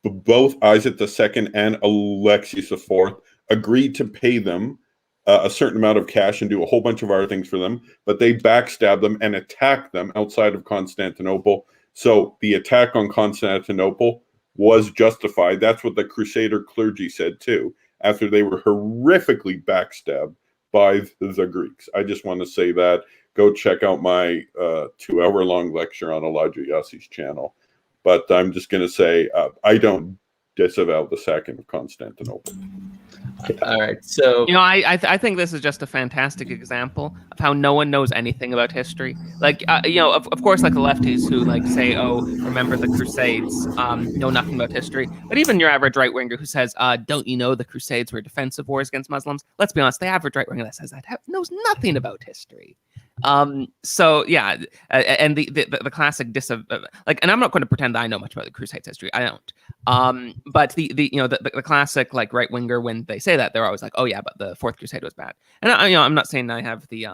Both Isaac II and Alexius IV agreed to pay them a certain amount of cash and do a whole bunch of other things for them, but they backstabbed them and attacked them outside of Constantinople. So the attack on Constantinople was justified. That's what the Crusader clergy said too, after they were horrifically backstabbed by the Greeks. I just want to say that. Go check out my 2-hour-long lecture on Elijah Yassi's channel. But I'm just going to say I don't disavow the sacking of Constantinople. All right, so I think this is just a fantastic example of how no one knows anything about history. Like, of course, like the lefties who like say, "Oh, remember the Crusades," know nothing about history. But even your average right winger who says, "Don't you know the Crusades were defensive wars against Muslims?" Let's be honest, the average right winger that says that knows nothing about history. So yeah, and the classic and I'm not going to pretend that I know much about the Crusades history. I don't. But the classic like right winger, when they say that, they're always like, oh yeah, but the Fourth Crusade was bad. And I'm not saying I have the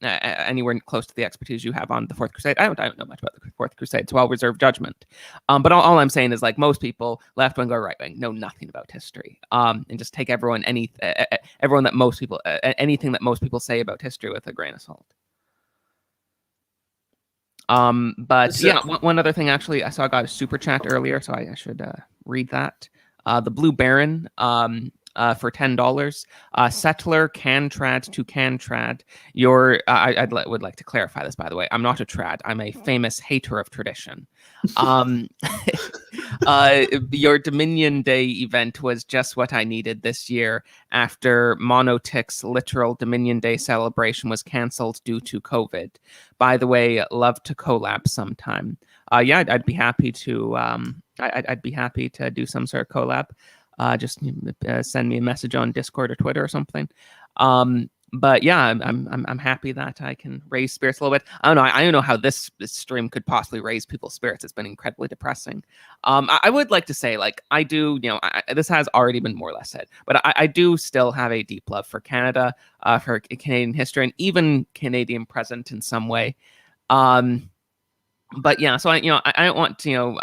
anywhere close to the expertise you have on the Fourth Crusade. I don't know much about the Fourth Crusade, so I'll reserve judgment. But all I'm saying is like most people, left wing or right wing, know nothing about history. And just take anything that most people say about history with a grain of salt. But yeah, one other thing, actually, I saw I got a super chat earlier, so I should read that. The Blue Baron for $10. Settler Cantrad to Cantrad. I would like to clarify this, by the way. I'm not a trad. I'm a famous hater of tradition. Your Dominion Day event was just what I needed this year after Monotic's literal Dominion Day celebration was canceled due to COVID. By the way, love to collab sometime. Yeah, I'd be happy to. I'd be happy to do some sort of collab. just send me a message on Discord or Twitter or something. But yeah, I'm happy that I can raise spirits a little bit. I don't know how this stream could possibly raise people's spirits. It's been incredibly depressing. I would like to say, like, I do, this has already been more or less said, but I do still have a deep love for Canada, for Canadian history, and even Canadian present in some way. But yeah, so I don't want to,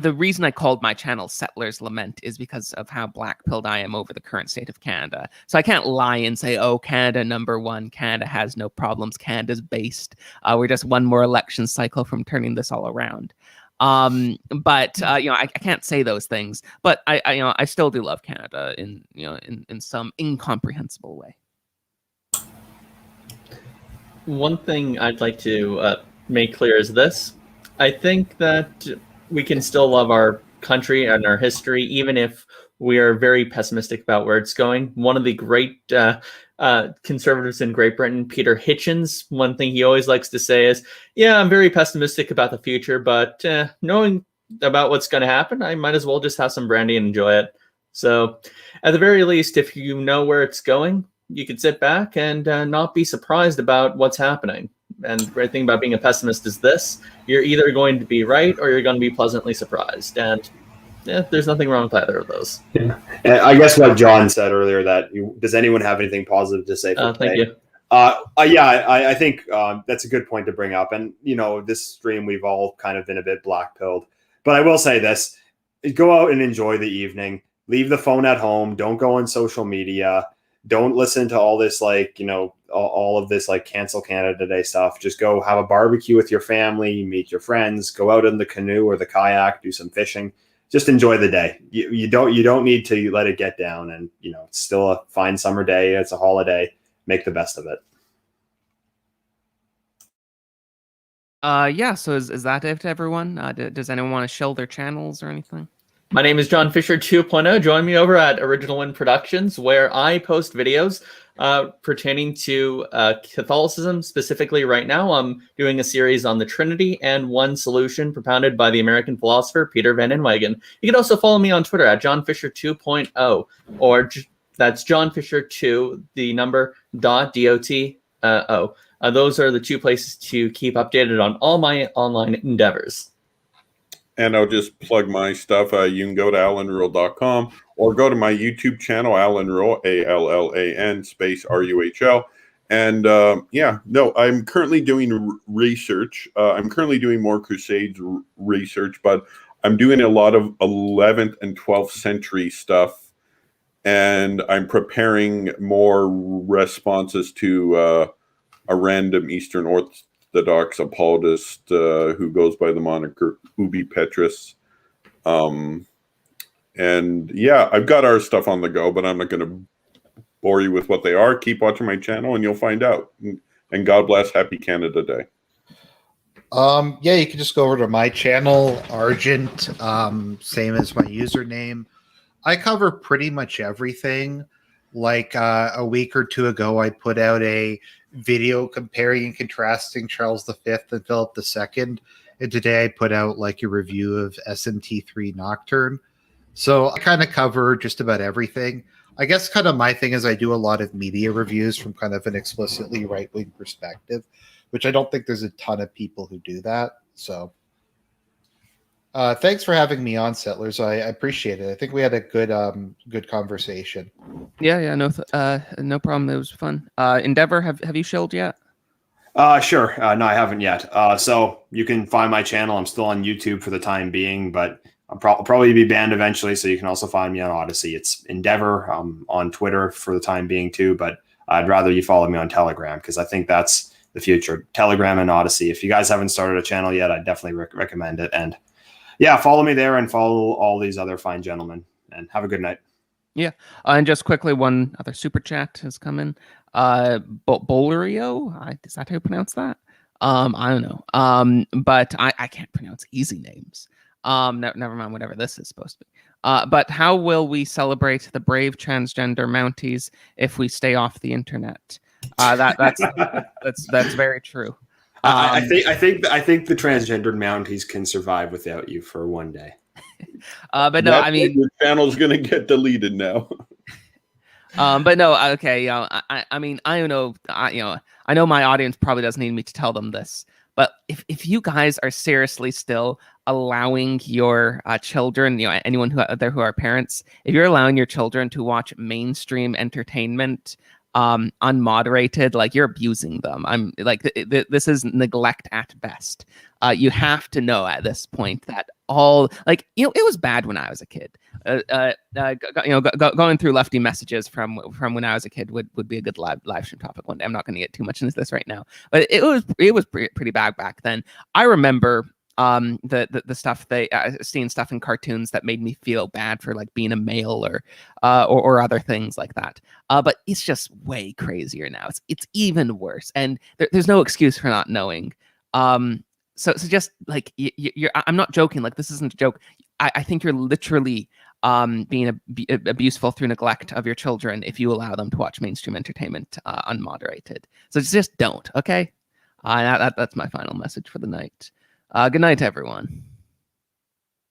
the reason I called my channel Settlers Lament is because of how black-pilled I am over the current state of Canada. So I can't lie and say, oh, Canada #1, Canada has no problems, Canada's based. We're just one more election cycle from turning this all around. But I can't say those things. But I still do love Canada in some incomprehensible way. One thing I'd like to make clear is this. I think that we can still love our country and our history, even if we are very pessimistic about where it's going. One of the great conservatives in Great Britain, Peter Hitchens, one thing he always likes to say is, yeah, I'm very pessimistic about the future, but knowing about what's going to happen, I might as well just have some brandy and enjoy it. So at the very least, if you know where it's going, you could sit back and not be surprised about what's happening. And the great thing about being a pessimist is this: you're either going to be right or you're going to be pleasantly surprised. And there's nothing wrong with either of those. Yeah. And I guess what John said earlier, that does anyone have anything positive to say for thank you. I think that's a good point to bring up. And, this stream, we've all kind of been a bit black-pilled. But I will say this: go out and enjoy the evening. Leave the phone at home. Don't go on social media. Don't listen to all this, all of this, cancel Canada Today stuff. Just go have a barbecue with your family, meet your friends, go out in the canoe or the kayak, do some fishing. Just enjoy the day. You don't need to let it get down. And, it's still a fine summer day. It's a holiday. Make the best of it. Yeah, so is that it, everyone? Does anyone want to shill their channels or anything? My name is John Fisher 2.0. Join me over at Original Win Productions, where I post videos pertaining to Catholicism. Specifically, right now, I'm doing a series on the Trinity and one solution propounded by the American philosopher Peter Van Inwagen. You can also follow me on Twitter at John Fisher 2.0, or that's John Fisher 2, the number .dot.o. Those are the two places to keep updated on all my online endeavors. And I'll just plug my stuff. You can go to alanruhl.com or go to my YouTube channel, Alan Ruhl, ALLAN space RUHL. And I'm currently doing research. I'm currently doing more Crusades research, but I'm doing a lot of 11th and 12th century stuff. And I'm preparing more responses to a random Eastern Orthodox apologist who goes by the moniker Ubi Petrus. And yeah, I've got our stuff on the go, but I'm not going to bore you with what they are. Keep watching my channel and you'll find out. And God bless. Happy Canada Day. Yeah, you can just go over to my channel, Argent, same as my username. I cover pretty much everything. Like a week or two ago, I put out a video comparing and contrasting Charles V and Philip II. And today I put out like a review of SMT3 Nocturne. So I kind of cover just about everything. I guess kind of my thing is I do a lot of media reviews from kind of an explicitly right-wing perspective, which I don't think there's a ton of people who do that. So thanks for having me on, Settlers. I appreciate it. I think we had a good conversation. Yeah, no problem. It was fun. Endeavour, have you shilled yet? Sure. No, I haven't yet. So you can find my channel. I'm still on YouTube for the time being, but I'll probably be banned eventually. So you can also find me on Odyssey. It's Endeavour. On Twitter for the time being too, but I'd rather you follow me on Telegram because I think that's the future. Telegram and Odyssey. If you guys haven't started a channel yet, I'd definitely recommend it. And yeah, follow me there and follow all these other fine gentlemen. And have a good night. Yeah, and just quickly, one other super chat has come in. Bolerio, is that how you pronounce that? I don't know. But I can't pronounce easy names. Never mind, whatever this is supposed to be. But how will we celebrate the brave transgender Mounties if we stay off the internet? That's very true. I think the transgendered Mounties can survive without you for one day. But no, I mean, your channel's gonna get deleted now. but no, okay. I mean, I know, I know my audience probably doesn't need me to tell them this, but if you guys are seriously still allowing your children, anyone who out there who are parents, if you're allowing your children to watch mainstream entertainment unmoderated, like, you're abusing them. I'm like, this is neglect at best. You have to know at this point that all, like, it was bad when I was a kid. Going through lefty messages from when I was a kid would be a good live stream topic one day. I'm not going to get too much into this right now, but it was pretty bad back then. I remember the stuff seeing stuff in cartoons that made me feel bad for, like, being a male or other things like that. But it's just way crazier now. It's even worse, and there's no excuse for not knowing. So just like, I'm not joking. Like, this isn't a joke. I think you're literally being abuseful through neglect of your children if you allow them to watch mainstream entertainment unmoderated. So just don't. Okay, that's my final message for the night. Good night, everyone.